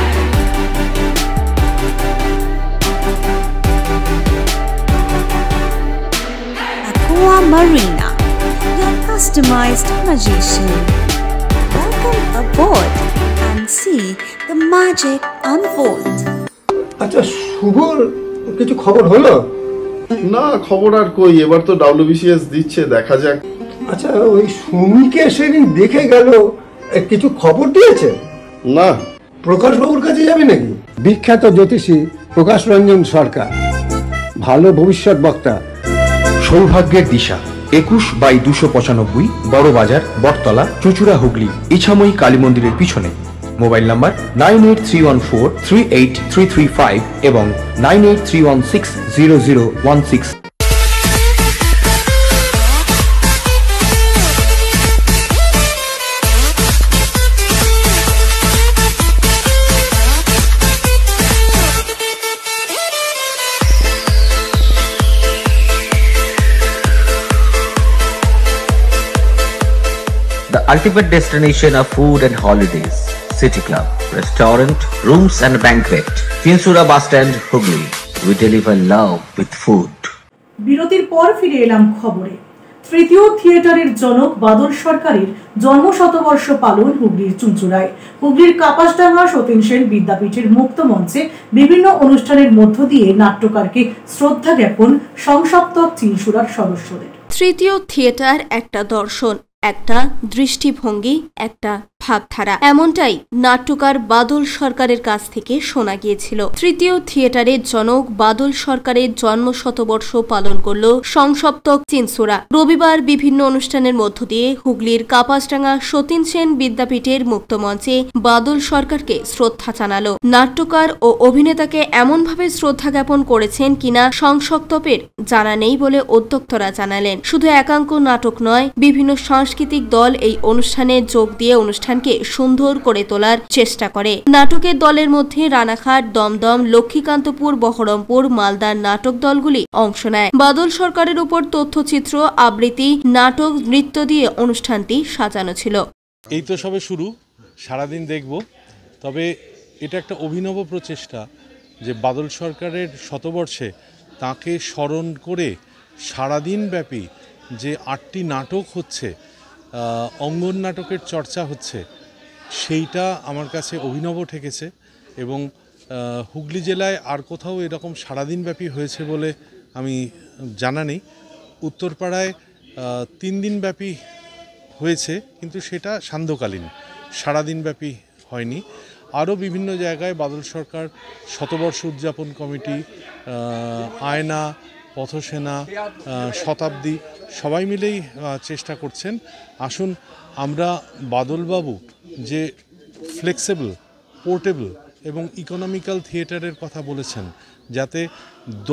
Aqua Marina, your customized magician. Welcome aboard and see the magic unfold. আচ্ছা, শুভর কিছু খবর হলো? না, খবর আর কই, এবার তো WBCS দিচ্ছে, দেখা যাক। আচ্ছা, ওই সুমিকে সেদিন দেখে গেল, কিছু খবর দিয়েছে? না। প্রকাশবাবুর কাছে যাবে নাকি? বিখ্যাত জ্যোতিষী প্রকাশ রঞ্জন সরকার, ভালো ভবিষ্যৎ বক্তা। সৌভাগ্যের দিশা 21/295 বড় বাজার, বটতলা, চুচুড়া, হুগলি, ইছাময়ী কালী মন্দিরের পিছনে। মোবাইল নাম্বার 9831438335 এবং 9831600016। The ultimate destination of food and holidays. City Club, restaurant, rooms and banquet. Chinsura Bus Stand, Hugli. We deliver love with food. বিরতির পর ফিরে এলাম খবরে। তৃতীয় থিয়েটারের জনক বাদল সরকারের জন্মশতবর্ষ পালন হুগলির চুঁচুড়ায়। হুগলির কাপাসডাঙ্গা সতীন সেন বিদ্যাপীঠের মুক্ত মঞ্চে বিভিন্ন অনুষ্ঠানের মধ্য দিয়ে নাট্যকারকে শ্রদ্ধা জ্ঞাপন সংসপ্তক চিনসুরার সদস্যদের। তৃতীয় থিয়েটার একটা দর্শন, একটা দৃষ্টিভঙ্গি, একটা ভাবধারা, এমনটাই নাট্যকার বাদল সরকারের কাছ থেকে শোনা গিয়েছিল। তৃতীয় থিয়েটারের জনক বাদল সরকারের জন্মশতবর্ষ পালন করল সংসপ্তক চিনসুরা। রবিবার বিভিন্ন অনুষ্ঠানের মধ্য দিয়ে হুগলির কাপাসডাঙ্গা সতীন সেন বিদ্যাপীঠের মুক্তমঞ্চে বাদল সরকারকে শ্রদ্ধা জানালো। নাট্যকার ও অভিনেতাকে এমনভাবে শ্রদ্ধা জ্ঞাপন করেছেন কিনা সংসপ্তকের জানা নেই বলে উদ্যোক্তারা জানালেন। শুধু একাঙ্ক নাটক নয়, বিভিন্ন সাংস্কৃতিক দল এই অনুষ্ঠানে যোগ দিয়ে অনুষ্ঠানকে সুন্দর করে তোলার চেষ্টা করে। নাটকের দলের মধ্যে রানাঘাট, দমদম, লক্ষ্মীকান্তপুর, বহরমপুর, মালদার নাটক দলগুলি অংশ নেয়। বাদল সরকারের উপর তথ্যচিত্র, আবৃত্তি, নাটক, নৃত্য দিয়ে অনুষ্ঠানটি সাজানো ছিল। এই তো সবে শুরু, সারাদিন দেখব। তবে এটা একটা অভিনব প্রচেষ্টা যে বাদল সরকারের শতবর্ষে তাকে স্মরণ করে সারাদিন ব্যাপী যে 8টি নাটক হচ্ছে, অঙ্গন নাটকের চর্চা হচ্ছে, সেইটা আমার কাছে অভিনব ঠেকেছে এবং হুগলি জেলায় আর কোথাও এরকম সারাদিনব্যাপী হয়েছে বলে আমি জানা নেই। উত্তরপাড়ায় 3 দিনব্যাপী হয়েছে, কিন্তু সেটা সান্ধ্যকালীন, সারাদিনব্যাপী হয়নি। আরও বিভিন্ন জায়গায় বাদল সরকার শতবর্ষ উদযাপন কমিটি, আয়না, পথসেনা, শতাব্দী সবাই মিলেই চেষ্টা করছেন। আসুন আমরা বাদলবাবু যে ফ্লেক্সিবল, পোর্টেবল এবং ইকোনমিক্যাল থিয়েটারের কথা বলেছেন, যাতে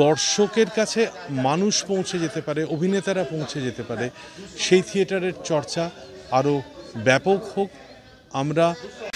দর্শকের কাছে মানুষ পৌঁছে যেতে পারে, অভিনেতারা পৌঁছে যেতে পারে, সেই থিয়েটারের চর্চা আরও ব্যাপক হোক। আমরা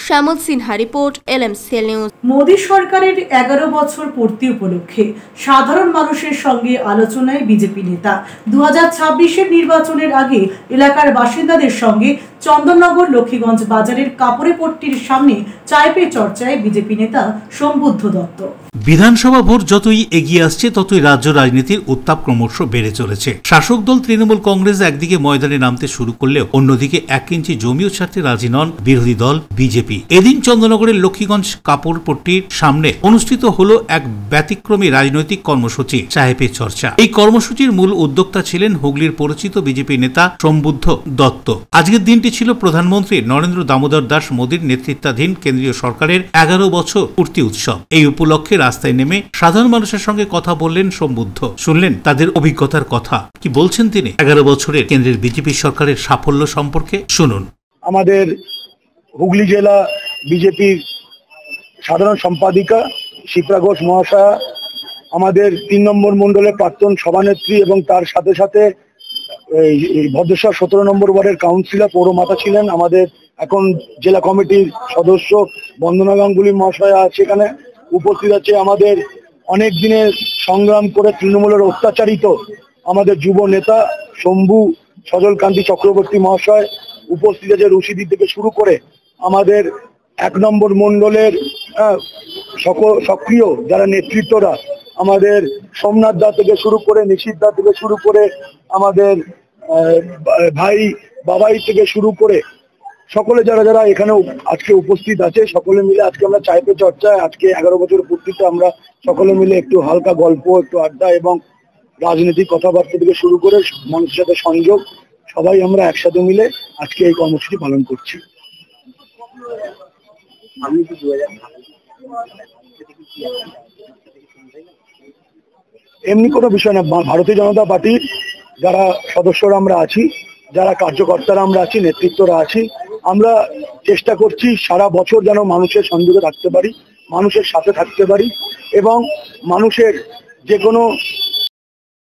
Shyamal Sinha report, LMCL news. Modi সরকারের 11 বছর পূর্তি উপলক্ষে সাধারণ মানুষের সঙ্গে আলোচনায় বিজেপি নেতা 2026-এর নির্বাচনের আগে এলাকার বাসিন্দাদের সঙ্গে চন্দননগর লক্ষ্মীগঞ্জ বাজারের কাপড়ে পট্টির সামনে চায় পে চর্চায় বিজেপি নেতা সম্বুদ্ধ দত্ত। বিধানসভা ভোট যতই এগিয়ে আসছে ততই রাজ্য রাজনীতির উত্তাপ ক্রমশ বেড়ে চলেছে। শাসক দল তৃণমূল কংগ্রেস একদিকে ময়দানে নামতে শুরু করলেও অন্যদিকে 1 ইঞ্চি জমিও ছাড়তে রাজি নন বিরোধী দল বিজেপি। এদিন চন্দননগরের লক্ষ্মীগঞ্জ কাপড়পট্টির সামনে অনুষ্ঠিত হলো এক ব্যতিক্রমী রাজনৈতিক কর্মসূচি, চায় পে চর্চা। এই কর্মসূচির মূল উদ্যোক্তা ছিলেন হুগলির পরিচিত বিজেপি নেতা সম্বুদ্ধ দত্ত। আজকের দিনটি ছিল প্রধানমন্ত্রী নরেন্দ্র দামোদর দাস মোদীর নেতৃত্বাধীন কেন্দ্রীয় সরকারের 11 বছর পূর্তি উৎসব। এই উপলক্ষে রাস্তায় নেমে সাধারণ মানুষের সঙ্গে কথা বললেন সম্বুদ্ধ। শুনলেন তাদের অভিজ্ঞতার কথা, কি বলছেন তিনি 11 বছরের কেন্দ্রের বিজেপি সরকারের সাফল্য সম্পর্কে। শুনুন। আমাদের হুগলি জেলা বিজেপির সাধারণ সম্পাদিকা শিপ্রা ঘোষ মহাশয়া, আমাদের 3 নম্বর মণ্ডলের প্রাক্তন সভানেত্রী এবং তার সাথে সাথে ভদ্রেশ্বর 17 নম্বর ওয়ার্ডের কাউন্সিলর পৌরমাতা ছিলেন, আমাদের এখন জেলা কমিটির সদস্য বন্দনা গাঙ্গুলি মহাশয়া আছে, এখানে উপস্থিত আছে আমাদের অনেক দিনের সংগ্রাম করে তৃণমূলের অত্যাচারিত আমাদের যুব নেতা শম্ভু সজলকান্তি চক্রবর্তী মহাশয়, উপস্থিত আছে রশিদি থেকে শুরু করে আমাদের 1 নম্বর মণ্ডলের সক্রিয় যারা নেতৃত্বরা, আমাদের সোমনাথ দা থেকে শুরু করে নিশিত দা থেকে শুরু করে আমাদের ভাই বাবাই থেকে শুরু করে সকলে যারা যারা এখানে আজকে উপস্থিত আছে, সকলে মিলে আজকে আমরা চায় পে চর্চায় আজকে 11 বছর পূর্তিতে আমরা সকলে মিলে একটু হালকা গল্প, একটু আড্ডা এবং রাজনৈতিক কথাবার্তা থেকে শুরু করে মানুষের সাথে সংযোগ, সবাই আমরা একসাথে মিলে আজকে এই কর্মসূচি পালন করছি। এমনি কোনো বিষয় না, ভারতীয় জনতা পার্টির যারা সদস্যরা আমরা আছি, যারা কার্যকর্তারা আমরা আছি, নেতৃত্বরা আছি, আমরা চেষ্টা করছি সারা বছর যেন মানুষের সংযোগে থাকতে পারি, মানুষের সাথে থাকতে পারি এবং মানুষের যে কোনো।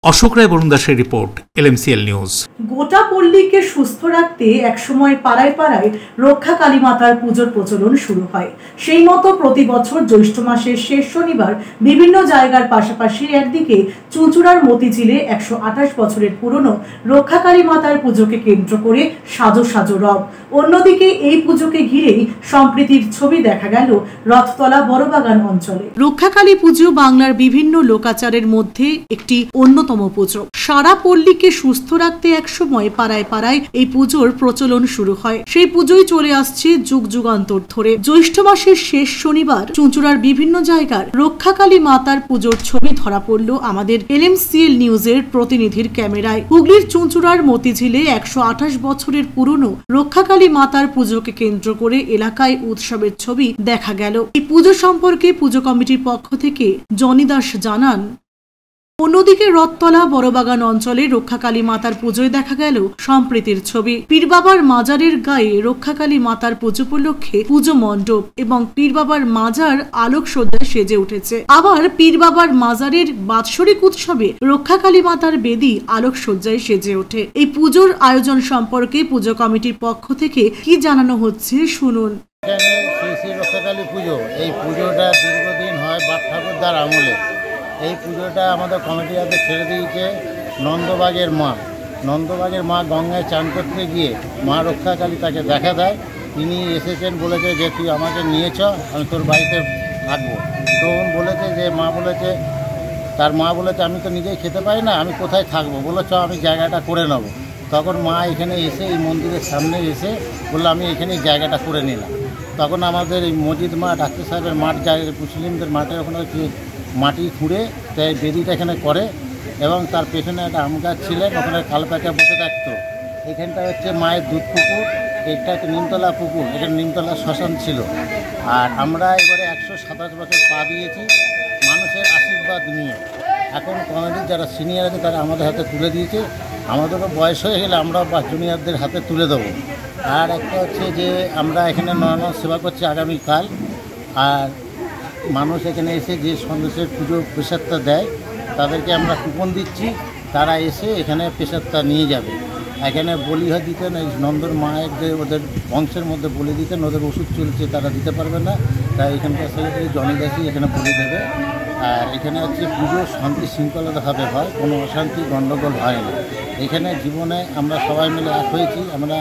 অশোক রায় বরুণ দাসের রিপোর্ট, LMCL নিউজ। গোটা পল্লীকে সুস্থ রাখতে একসময় পাড়ায় পাড়ায় রক্ষা কালী মাতার পুজোর প্রচলন শুরু হয়। সেই মতো প্রতি বছর জ্যৈষ্ঠ মাসের শেষ শনিবার বিভিন্ন জায়গার পাশাপাশি একদিকে চুঁচুড়ার মতিঝিলে 128 বছরের পুরনো রক্ষা কালী মাতার পুজোকে কেন্দ্র করে সাজো সাজো রব, অন্যদিকে এই পুজোকে ঘিরেই সম্প্রীতির ছবি দেখা গেল রথতলা বড়বাগান অঞ্চলে। রক্ষা কালী পুজো বাংলার বিভিন্ন লোকাচারের মধ্যে একটি অন্যতম পুজো। সারা পল্লীকে সুস্থ রাখতে একসময় পাড়ায় পাড়ায় এই পুজোর প্রচলন শুরু হয়। সেই পুজোই চলে আসছে যুগ যুগান্তর ধরে। জ্যৈষ্ঠ মাসের শেষ শনিবার চুঁচুড়ার বিভিন্ন জায়গার রক্ষাকালী মাতার পুজোর ছবি ধরা পড়ল আমাদের LMCL নিউজের প্রতিনিধির ক্যামেরায়। হুগলির চুঁচুড়ার মতিঝিলে 128 বছরের পুরনো রক্ষাকালী মাতার পুজোকে কেন্দ্র করে এলাকায় উৎসবের ছবি দেখা গেল। এই পুজো সম্পর্কে পুজো কমিটির পক্ষ থেকে জনি দাস জানান, অন্যদিকে রথতলা বড়বাগান অঞ্চলে রক্ষাকালী মাতার পুজোয় দেখা গেল সম্প্রীতির ছবি। পীর বাবার মাজারের গায়ে রক্ষাকালী মাতার পুজো উপলক্ষে পুজো মণ্ডপ এবং পীর বাবার মাজার আলোকসজ্জায় সেজে উঠেছে। আবার পীর বাবার মাজারের বাৎসরিক উৎসবে রক্ষাকালী মাতার বেদি আলোকসজ্জায় সেজে ওঠে। এই পুজোর আয়োজন সম্পর্কে পুজো কমিটির পক্ষ থেকে কি জানানো হচ্ছে শুনুন। শ্রী রক্ষাকালী পুজো, এই পুজোটা দীর্ঘদিন হয় বাপ ঠাকুরদার আমলে। এই পুজোটা আমাদের কমিটি হাতে ছেড়ে দিয়েছে নন্দবাগের মা। নন্দবাগের মা গঙ্গায় চান করতে গিয়ে মা রক্ষাকালী তাকে দেখা দেয়। তিনি এসেছেন, বলেছে যে তুই আমাকে নিয়েছ, আমি তোর বাড়িতে থাকবো। তো বলেছে যে তার মা বলেছে আমি তো নিজেই খেতে পারি না, আমি কোথায় থাকবো, বলেছ আমি জায়গাটা করে নেব। তখন মা এখানে এসে এই মন্দিরের সামনে এসে বললো আমি এখানে জায়গাটা করে নিলাম। তখন আমাদের এই মসজিদ মাঠ ডাক্তার সাহেবের মাঠ যায় মুসলিমদের মাঠে ওখানে হচ্ছে মাটি খুঁড়ে তাই বেদিটা এখানে করে এবং তার পেছনে একটা আম গাছ ছিলেন, ওখানে কালপাকা বসে থাকতো। এখানটা হচ্ছে মায়ের দুধ পুকুর, এটা হচ্ছে নিমতলা পুকুর, এটা নিমতলা শ্মশান ছিল। আর আমরা এবারে 127 বছর পা দিয়েছি মানুষের আশীর্বাদ নিয়ে। এখন কমিটির যারা সিনিয়র আছে তারা আমাদের হাতে তুলে দিয়েছে, আমাদেরও বয়স হয়ে গেলে আমরা বা জুনিয়রদের হাতে তুলে দেবো। আর একটা হচ্ছে যে আমরা এখানে নয়ন সেবা করছি আগামীকাল। আর মানুষ এখানে এসে যে সন্দেশের পুজো প্রসাদটা দেয় তাদেরকে আমরা কুপন দিচ্ছি, তারা এসে এখানে প্রসাদটা নিয়ে যাবে। এখানে বলি হয় দিতেন, এই নন্দর মায়ের যে ওদের বংশের মধ্যে বলি দিতেন, ওদের ওষুধ চলছে তারা দিতে পারবে না, তাই এখানকার সেক্রেটারি জনি দাসী এখানে বলি দেবে। আর এখানে হচ্ছে পুজো শান্তি শৃঙ্খলাভাবে হয়, কোনো অশান্তি গণ্ডগোল হয় না। এখানে জীবনে আমরা সবাই মিলে এক হয়েছি। আমরা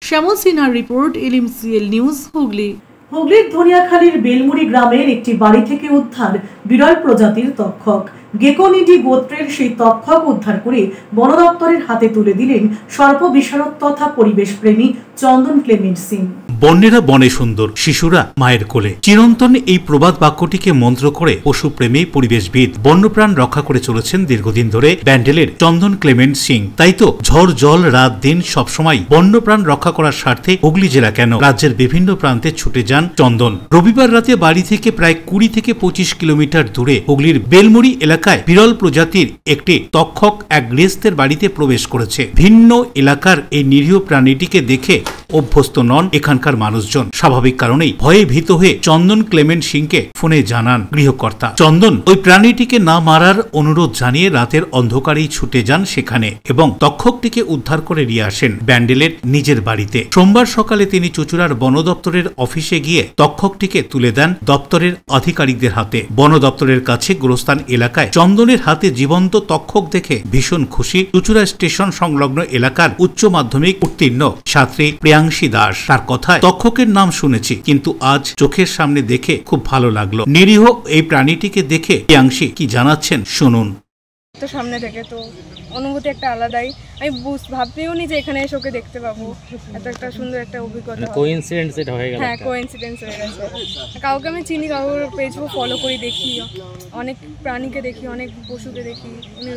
শ্যামল সিনহার রিপোর্ট, LMCL নিউজ, হুগলি। হুগলির ধনিয়াখালীর বেলমুড়ি গ্রামের একটি বাড়ি থেকে উদ্ধার বিরল প্রজাতির তক্ষক। গেকোনিডি গোত্রের সেই তক্ষক উদ্ধার করে বন দপ্তরের হাতে তুলে দিলেন সর্প বিশারদ তথা পরিবেশ প্রেমী চন্দন ক্লেমেন্ট সিং। বন্যেরা বনে সুন্দর, শিশুরা মায়ের কোলে। চিরন্তন এই প্রবাদ বাক্যটিকে মন্ত্র করে পশুপ্রেমী পরিবেশবিদ বন্যপ্রাণ রক্ষা করে চলেছেন দীর্ঘদিন ধরে ব্যান্ডেলের চন্দন ক্লেমেন্ট সিং। তাই তো ঝড় জল রাত দিন সবসময় বন্যপ্রাণ রক্ষা করার স্বার্থে হুগলি জেলা কেন রাজ্যের বিভিন্ন প্রান্তে ছুটে যান চন্দন। রবিবার রাতে বাড়ি থেকে প্রায় 20 থেকে 25 কিলোমিটার দূরে হুগলির বেলমুড়ি এলাকায় বিরল প্রজাতির একটি তক্ষক এক গৃহস্থের বাড়িতে প্রবেশ করেছে। ভিন্ন এলাকার এই নিরীহ প্রাণীটিকে দেখে অভ্যস্ত নন এখানকার মানুষজন। স্বাভাবিক কারণেই ভয়ে ভীত হয়ে চন্দন ক্লেমেন্ট সিংকে ফোনে জানান গৃহকর্তা। চন্দন ওই প্রাণীটিকে না মারার অনুরোধ জানিয়ে রাতের অন্ধকারেই ছুটে যান সেখানে এবং তক্ষকটিকে উদ্ধার করে নিয়ে আসেন ব্যান্ডেলের নিজের বাড়িতে। সোমবার সকালে তিনি চুঁচুড়ার বন দপ্তরের অফিসে গিয়ে তক্ষকটিকে তুলে দেন দপ্তরের আধিকারিকদের হাতে। বন দপ্তরের কাছে গোরস্থান এলাকায় চন্দনের হাতে জীবন্ত তক্ষক দেখে ভীষণ খুশি চুঁচুড়া স্টেশন সংলগ্ন এলাকার উচ্চ মাধ্যমিক উত্তীর্ণ ছাত্রী প্রিয়াংশী দাস। তার কথায় তক্ষকের নাম শুনেছি, কিন্তু আজ চোখের সামনে দেখে খুব ভালো লাগলো। নিরীহ এই প্রাণীটিকে দেখে প্রিয়াংশী কি জানাচ্ছেন শুনুন। তো সামনে থেকে তো অনুভূতি একটা আলাদাই। আমি ভাবতেও নি যে এখানে এসে ওকে দেখতে পাবো। এত একটা সুন্দর একটা অভিজ্ঞতা। কোইন্সিডেন্স এটা হয়ে গেল। হ্যাঁ, কোইন্সিডেন্স হয়ে গেছে। কাউকে আমি চিনি, কাউর পেজও ফলো করি, দেখি অনেক প্রাণীকে দেখি, অনেক পশুকে দেখি। উনি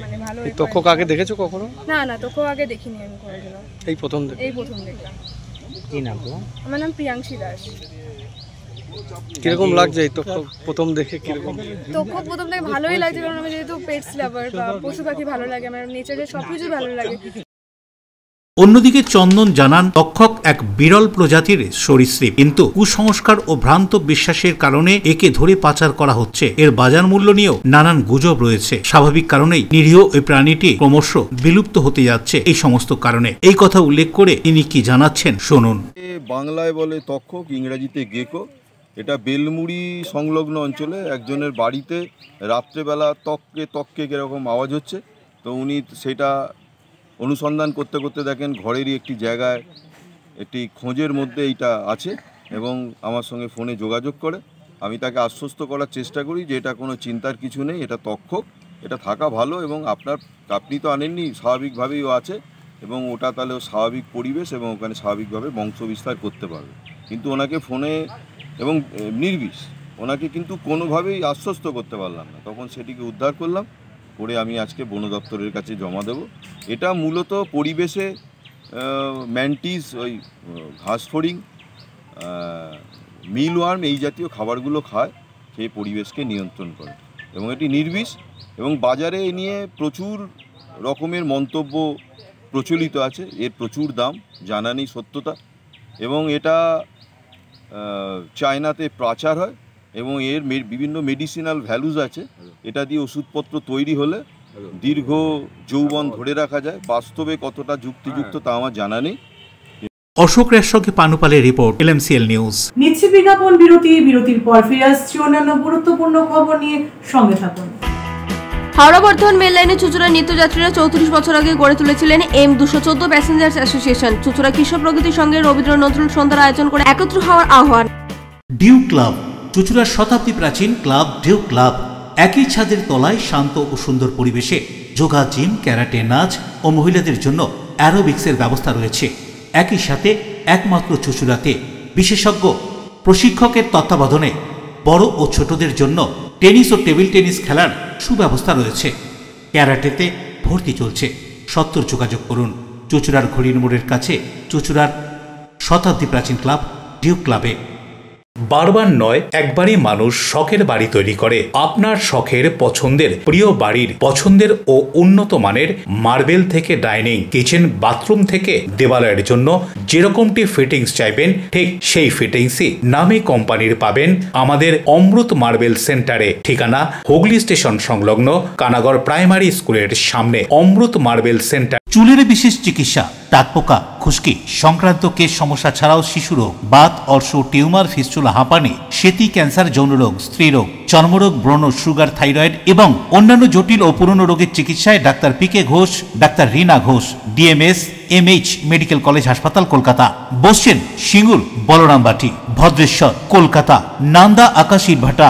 মানে ভালো। তক্ষক আগে দেখেছো কখনো? না না, তক্ষক আগে দেখিনি আমি কোনোদিনও। এই প্রথম দেখলাম। কি নাম তোমার? আমার নাম প্রিয়াংশী দাস। কিরকম লাগছে এই তক্ষক প্রথম দেখে? কিরকম? তক্ষক প্রথম থেকে ভালোই লাগছে, কারণ আমি যেহেতু পেটস লাভার বা পশু পাখি ভালো লাগে, আমার নেচারের সবকিছু ভালো লাগে। অন্যদিকে চন্দন জানান তক্ষক এক বিরল প্রজাতির সরীসৃপ, কিন্তু কুসংস্কার ও ভ্রান্ত বিশ্বাসের কারণে একে ধরে পাচার করা হচ্ছে। এর বাজার মূল্য নিয়েও নানান গুজব রয়েছে। স্বাভাবিক কারণেই নিরীহ ওই প্রাণীটি ক্রমশ বিলুপ্ত হতে যাচ্ছে এই সমস্ত কারণে। এই কথা উল্লেখ করে তিনি কি জানাচ্ছেন শুনুন। বাংলায় বলে তক্ষক, ইংরেজিতে গেকো। এটা বেলমুড়ি সংলগ্ন অঞ্চলে একজনের বাড়িতে রাত্রেবেলা তককে কিরকম আওয়াজ হচ্ছে, তো উনি সেটা অনুসন্ধান করতে করতে দেখেন ঘরেরই একটি জায়গায় একটি খোঁজের মধ্যে এইটা আছে এবং আমার সঙ্গে ফোনে যোগাযোগ করে। আমি তাকে আশ্বস্ত করার চেষ্টা করি যে এটা কোনো চিন্তার কিছু নেই, এটা তক্ষক, এটা থাকা ভালো এবং আপনি তো আনেননি, স্বাভাবিকভাবেই ও আছে এবং ওটা তাহলে স্বাভাবিক পরিবেশ এবং ওখানে স্বাভাবিকভাবে বংশ বিস্তার করতে পারবে। কিন্তু ওনাকে ফোনে এবং নির্বিষ ওনাকে কিন্তু কোনোভাবেই আশ্বস্ত করতে পারলাম না। তখন সেটিকে উদ্ধার করলাম, করে আমি আজকে বন দপ্তরের কাছে জমা দেব। এটা মূলত পরিবেশে ম্যান্টিস, ওই ঘাসফড়িং, মিলওয়ার্ম এই জাতীয় খাবারগুলো খায়, সেই পরিবেশকে নিয়ন্ত্রণ করে এবং এটি নির্বিষ। এবং বাজারে এ নিয়ে প্রচুর রকমের মন্তব্য প্রচলিত আছে, এর প্রচুর দাম, জানা নেই সত্যতা, এবং এটা চায়নাতে পাচার হয় এবং এর বিভিন্ন মেডিসিনাল ভ্যালুজ আছে। এটা দিয়ে ওষুধপত্র তৈরি হলে দীর্ঘ যৌবন ধরে রাখা যায়। বাস্তবে কতটা যুক্তিযুক্ত তা আমার জানা নেই। অশোক রায়ের সঙ্গে পানুপালের রিপোর্ট, LMCL নিউজ। নিচ্ছে বিজ্ঞাপন বিরতি, বিরতির পর ফিরে আসছি অন্যান্য গুরুত্বপূর্ণ খবর নিয়ে, সঙ্গে থাকুন। হাওড়া বর্ধমান মেল লাইনে চুঁচুড়া নিত্যযাত্রীরা 34 বছর আগে গড়ে তুলেছিলেন M214 প্যাসেঞ্জার্স অ্যাসোসিয়েশন। চুঁচুড়া কিশোর প্রগতির সঙ্গে রবীন্দ্র নজরুল সন্ধ্যার আয়োজন করে একত্র হওয়ার আহ্বান। ডিউ ক্লাব, চুঁচুড়ার শতাব্দী প্রাচীন ক্লাব ডিউ ক্লাব। একই ছাদের তলায় শান্ত ও সুন্দর পরিবেশে যোগা, জিম, ক্যারাটে, নাচ ও মহিলাদের জন্য অ্যারোবিক্সের ব্যবস্থা রয়েছে। একই সাথে একমাত্র চুঁচুড়াতে বিশেষজ্ঞ প্রশিক্ষকের তত্ত্বাবধানে বড় ও ছোটদের জন্য টেনিস ও টেবিল টেনিস খেলার সুব্যবস্থা রয়েছে। ক্যারাটেতে ভর্তি চলছে। সত্তর যোগাযোগ করুন চুঁচুড়ার ঘড়ির মোড়ের কাছে চুঁচুড়ার শতাব্দী প্রাচীন ক্লাব ডিউক ক্লাবে। বারবার নয়, একবারই মানুষ শখের বাড়ি তৈরি করে। আপনার শখের পছন্দের প্রিয় বাড়ির পছন্দের ও উন্নত মানের মার্বেল থেকে ডাইনিং, কিচেন, বাথরুম থেকে দেওয়ালের জন্য যেরকমটি ফিটিংস চাইবেন ঠিক সেই ফিটিংসই নামী কোম্পানির পাবেন আমাদের অমৃত মার্বেল সেন্টারে। ঠিকানা হুগলি স্টেশন সংলগ্ন কানাগড় প্রাইমারি স্কুলের সামনে অমৃত মার্বেল সেন্টার। চুলের বিশেষ চিকিৎসা, টাকপোকা, খুশকি সংক্রান্ত কেশ সমস্যা ছাড়াও শিশুরোগ, বাত, অর্শ, টিউমার, ফিস্টুলা, হাঁপানি, সেতি, ক্যান্সার, যৌনরোগ, স্ত্রীরোগ, চর্মরোগ, ব্রণ, সুগার, থাইরয়েড এবং অন্যান্য জটিল ও পুরনো রোগের চিকিৎসায় doctor PK Ghosh, doctor Rina Ghosh, DMS MH medical college হাসপাতাল, কলকাতা। বসছেন সিঙ্গুর, বলরামবাটি, ভদ্রেশ্বর, কলকাতা, নান্দা, আকাশ ইটভাটা,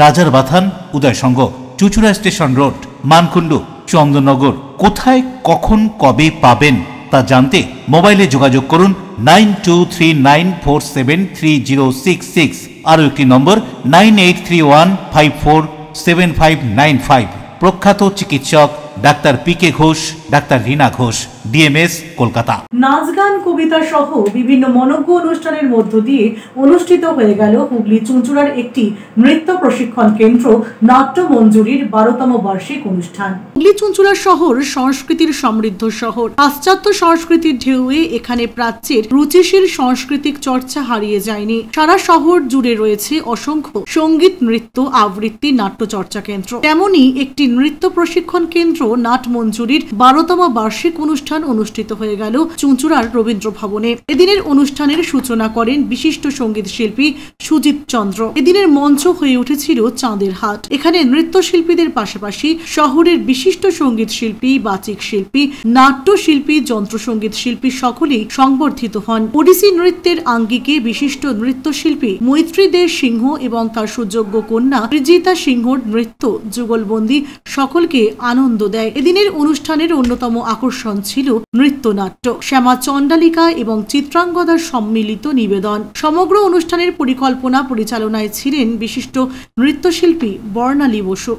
রাজার বাথান, উদয়সঙ্গ, চুঁচুড়া স্টেশন রোড, মানকুণ্ডু, চন্দননগর। কোথায়, কখন, কবে পাবেন তা জানতে মোবাইলে যোগাযোগ করুন 9239473066। আরও একটি নম্বর 9831547595। প্রখ্যাত চিকিৎসক doctor PK Ghosh, doctor Rina Ghosh, DMS, Kolkata. নাচ, গান, কবিতা সহ বিভিন্ন মনোজ্ঞ অনুষ্ঠানের মধ্য দিয়ে অনুষ্ঠিত হয়ে গেল হুগলি চুঁচুড়ার একটি নৃত্য প্রশিক্ষণ কেন্দ্র নাট্য মঞ্জুরির 12তম বার্ষিক অনুষ্ঠান। হুগলি চুঁচুড়া শহর সংস্কৃতির সমৃদ্ধ শহর। পাশ্চাত্য সংস্কৃতির ঢেউয়ে এখানে প্রাচ্যের রুচিশীল সাংস্কৃতিক চর্চা হারিয়ে যায়নি। সারা শহর জুড়ে রয়েছে অসংখ্য সঙ্গীত, নৃত্য, আবৃত্তি, নাট্য চর্চা কেন্দ্র। তেমনি একটি নৃত্য প্রশিক্ষণ কেন্দ্র নাট মঞ্জুরির 12তম বার্ষিক অনুষ্ঠান অনুষ্ঠিত হয়ে গেল চুঁচুড়ার রবীন্দ্র ভবনে। এদিনের অনুষ্ঠানের সূচনা করেন বিশিষ্ট সঙ্গীত শিল্পী সুজিত চন্দ্র। এদিনের মঞ্চ হয়ে উঠেছিল চাঁদের হাট। এখানে নৃত্যশিল্পীদের পাশাপাশি শহরের বিশিষ্ট সঙ্গীত শিল্পী, বাচিক শিল্পী, নাট্য শিল্পী, যন্ত্রসঙ্গীত শিল্পী সকলেই সংবর্ধিত হন। ওডিসি নৃত্যের আঙ্গিকে বিশিষ্ট নৃত্যশিল্পী মৈত্রী দে সিংহ এবং তার সুযোগ্য কন্যা রিজিতা সিংহর নৃত্য যুগলবন্দি সকলকে আনন্দ দেয়। এদিনের অনুষ্ঠানের অন্যতম আকর্ষণ ছিল নৃত্যনাট্য, শ্যামা চণ্ডালিকা এবং চিত্রাঙ্গদার সম্মিলিত নিবেদন। সমগ্র অনুষ্ঠানের পরিকল্পনা পরিচালনায় ছিলেন বিশিষ্ট নৃত্যশিল্পী বর্ণালী বসু।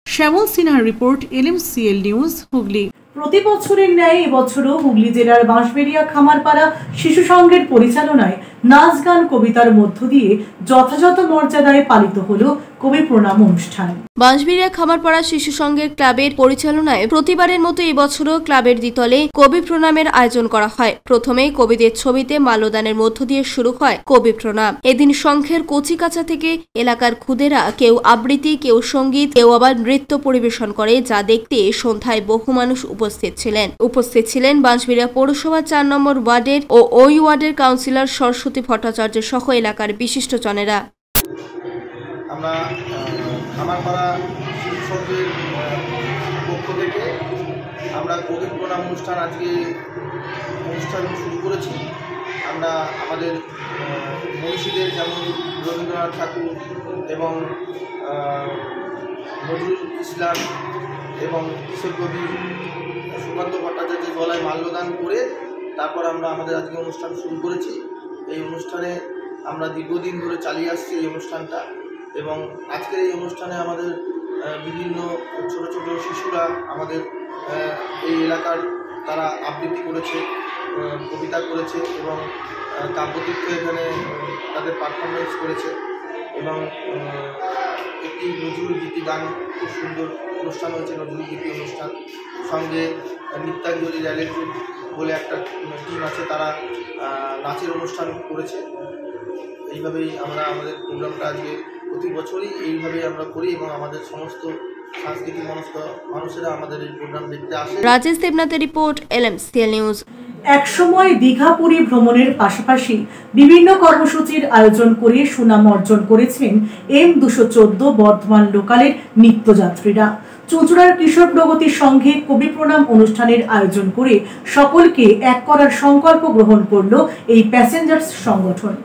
শ্যামল সিনহার রিপোর্ট, LMCL নিউজ, হুগলি। প্রতি বছরের ন্যায় এবছরও হুগলি জেলার বাঁশবেড়িয়া খামারপাড়া শিশু সংঘের পরিচালনায় নাচ, গান, কবিতার মধ্য দিয়ে যথাযথ মর্যাদায় পালিত হল কবি প্রণাম অনুষ্ঠান। বাঁশবেড়িয়া খামারপাড়া শিশু সংঘের ক্লাবের পরিচালনায় প্রতিবারের মতো এবছরও ক্লাবের দ্বিতলে কবি প্রণামের আয়োজন করা হয়। প্রথমেই কবিদের ছবিতে মাল্যদানের মধ্য দিয়ে শুরু হয় কবি প্রণাম। এদিন সংঘের কচিকাঁচা থেকে এলাকার খুদেরা কেউ আবৃত্তি, কেউ সঙ্গীত, কেউ আবার নৃত্য পরিবেশন করে, যা দেখতে সন্ধ্যায় বহু মানুষ উপস্থিত ছিলেন বাঁশবেড়িয়া পৌরসভা 4 নম্বর ওয়ার্ডের ও ওই ওয়ার্ডের কাউন্সিলর সরস্বতী ভট্টাচার্য সহ এলাকার বিশিষ্ট জনেরা। আমরা খামারপাড়া শিশু সংঘের পক্ষ থেকে আমরা কবি প্রণাম অনুষ্ঠান অনুষ্ঠান শুরু করেছি। আমরা আমাদের মনীষীদের যেমন রবীন্দ্রনাথ ঠাকুর এবং নজরুল ইসলাম এবং কিশোরকবি সুকান্ত ভট্টাচার্যের গলায় মাল্যদান করে তারপর আমরা আমাদের আজকে অনুষ্ঠান শুরু করেছি। এই অনুষ্ঠানে আমরা দীর্ঘদিন ধরে চালিয়ে আসছি এই অনুষ্ঠানটা, এবং আজকের এই অনুষ্ঠানে আমাদের বিভিন্ন ছোট ছোট শিশুরা আমাদের এই এলাকার তারা আবৃত্তি করেছে, কবিতা করেছে এবং কাব্যতীর্থ এখানে তাদের পারফরমেন্স করেছে এবং একটি নজরুল গীতি গান খুব সুন্দর অনুষ্ঠান হয়েছে। নজরুল গীতি অনুষ্ঠান সঙ্গে নৃত্যাঞ্জলি র্যালির বলে একটা টিম আছে, তারা নাচের অনুষ্ঠান করেছে। এইভাবেই আমরা আমাদের প্রোগ্রামটা আজকে প্রতি বছরই এইভাবেই আমরা করি এবং আমাদের সমস্ত সাংস্কৃতিক মানুষেরা আমাদের এই প্রোগ্রাম দেখতে আসে। রাজেশ দেবনাথের রিপোর্ট, LMCL নিউজ। একসময় দীঘা পুরী ভ্রমণের পাশাপাশি বিভিন্ন কর্মসূচির আয়োজন করে সুনাম অর্জন করেছেন M214 বর্ধমান লোকালের নিত্যযাত্রীরা। চুঁচুড়ার কিশোর প্রগতি সংঘে কবি প্রণাম অনুষ্ঠানের আয়োজন করে সকলকে এক করার সংকল্প গ্রহণ করল এই প্যাসেঞ্জার্স সংগঠন।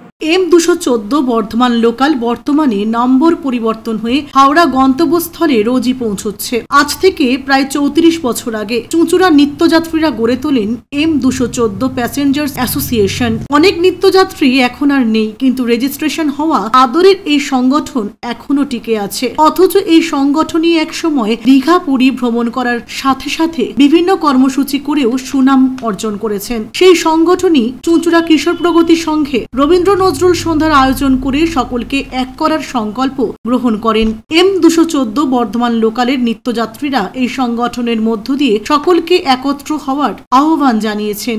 M214 বর্ধমান লোকাল বর্তমানে নম্বর পরিবর্তন হয়ে হাওড়া গন্তব্যস্থলে রোজই পৌঁছচ্ছে। আজ থেকে প্রায় 34 বছর আগে চুঁচুড়ার নিত্যযাত্রীরা গড়ে তোলেন M214 প্যাসেঞ্জার্স অ্যাসোসিয়েশন। অনেক নিত্যযাত্রী এখন আর নেই, কিন্তু রেজিস্ট্রেশন হওয়া আদরের এই সংগঠন এখনো টিকে আছে। অথচ এই সংগঠনই একসময় দীঘা পুরী ভ্রমণ করার সাথে সাথে বিভিন্ন কর্মসূচি করেও সুনাম অর্জন করেছেন। সেই সংগঠনই চুঁচুড়া কিশোর প্রগতি সংঘে রবীন্দ্র নজরুল সন্ধ্যার আয়োজন করে সকলকে এক করার সংকল্প গ্রহণ করেন। M214 বর্ধমান লোকালের নিত্যযাত্রীরা এই সংগঠনের মধ্য দিয়ে সকলকে একত্র হওয়ার আহ্বান জানিয়েছেন।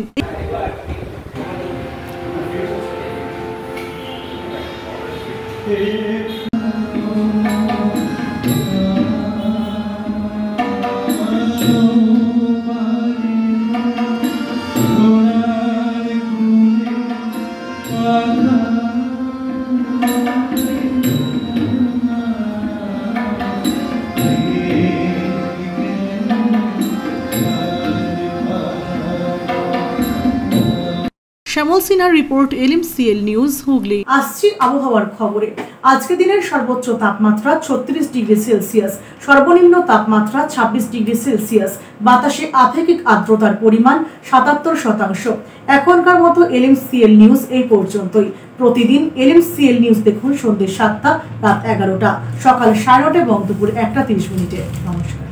শ্যামল সিনহার রিপোর্ট, LMCL নিউজ হুগলি। আসছি আবহাওয়ার খবরে। আজকে দিনের সর্বোচ্চ তাপমাত্রা 36 ডিগ্রি সেলসিয়াস, সর্বনিম্ন তাপমাত্রা 26 ডিগ্রি সেলসিয়াস। বাতাসে আপেক্ষিক আর্দ্রতার পরিমাণ 77%। এখনকার মতো LMCL নিউজ এই পর্যন্তই। প্রতিদিন LMCL নিউজ দেখুন সন্ধ্যে 7টা, রাত 11টা, সকাল 9:30 এবং দুপুর 1:30। নমস্কার।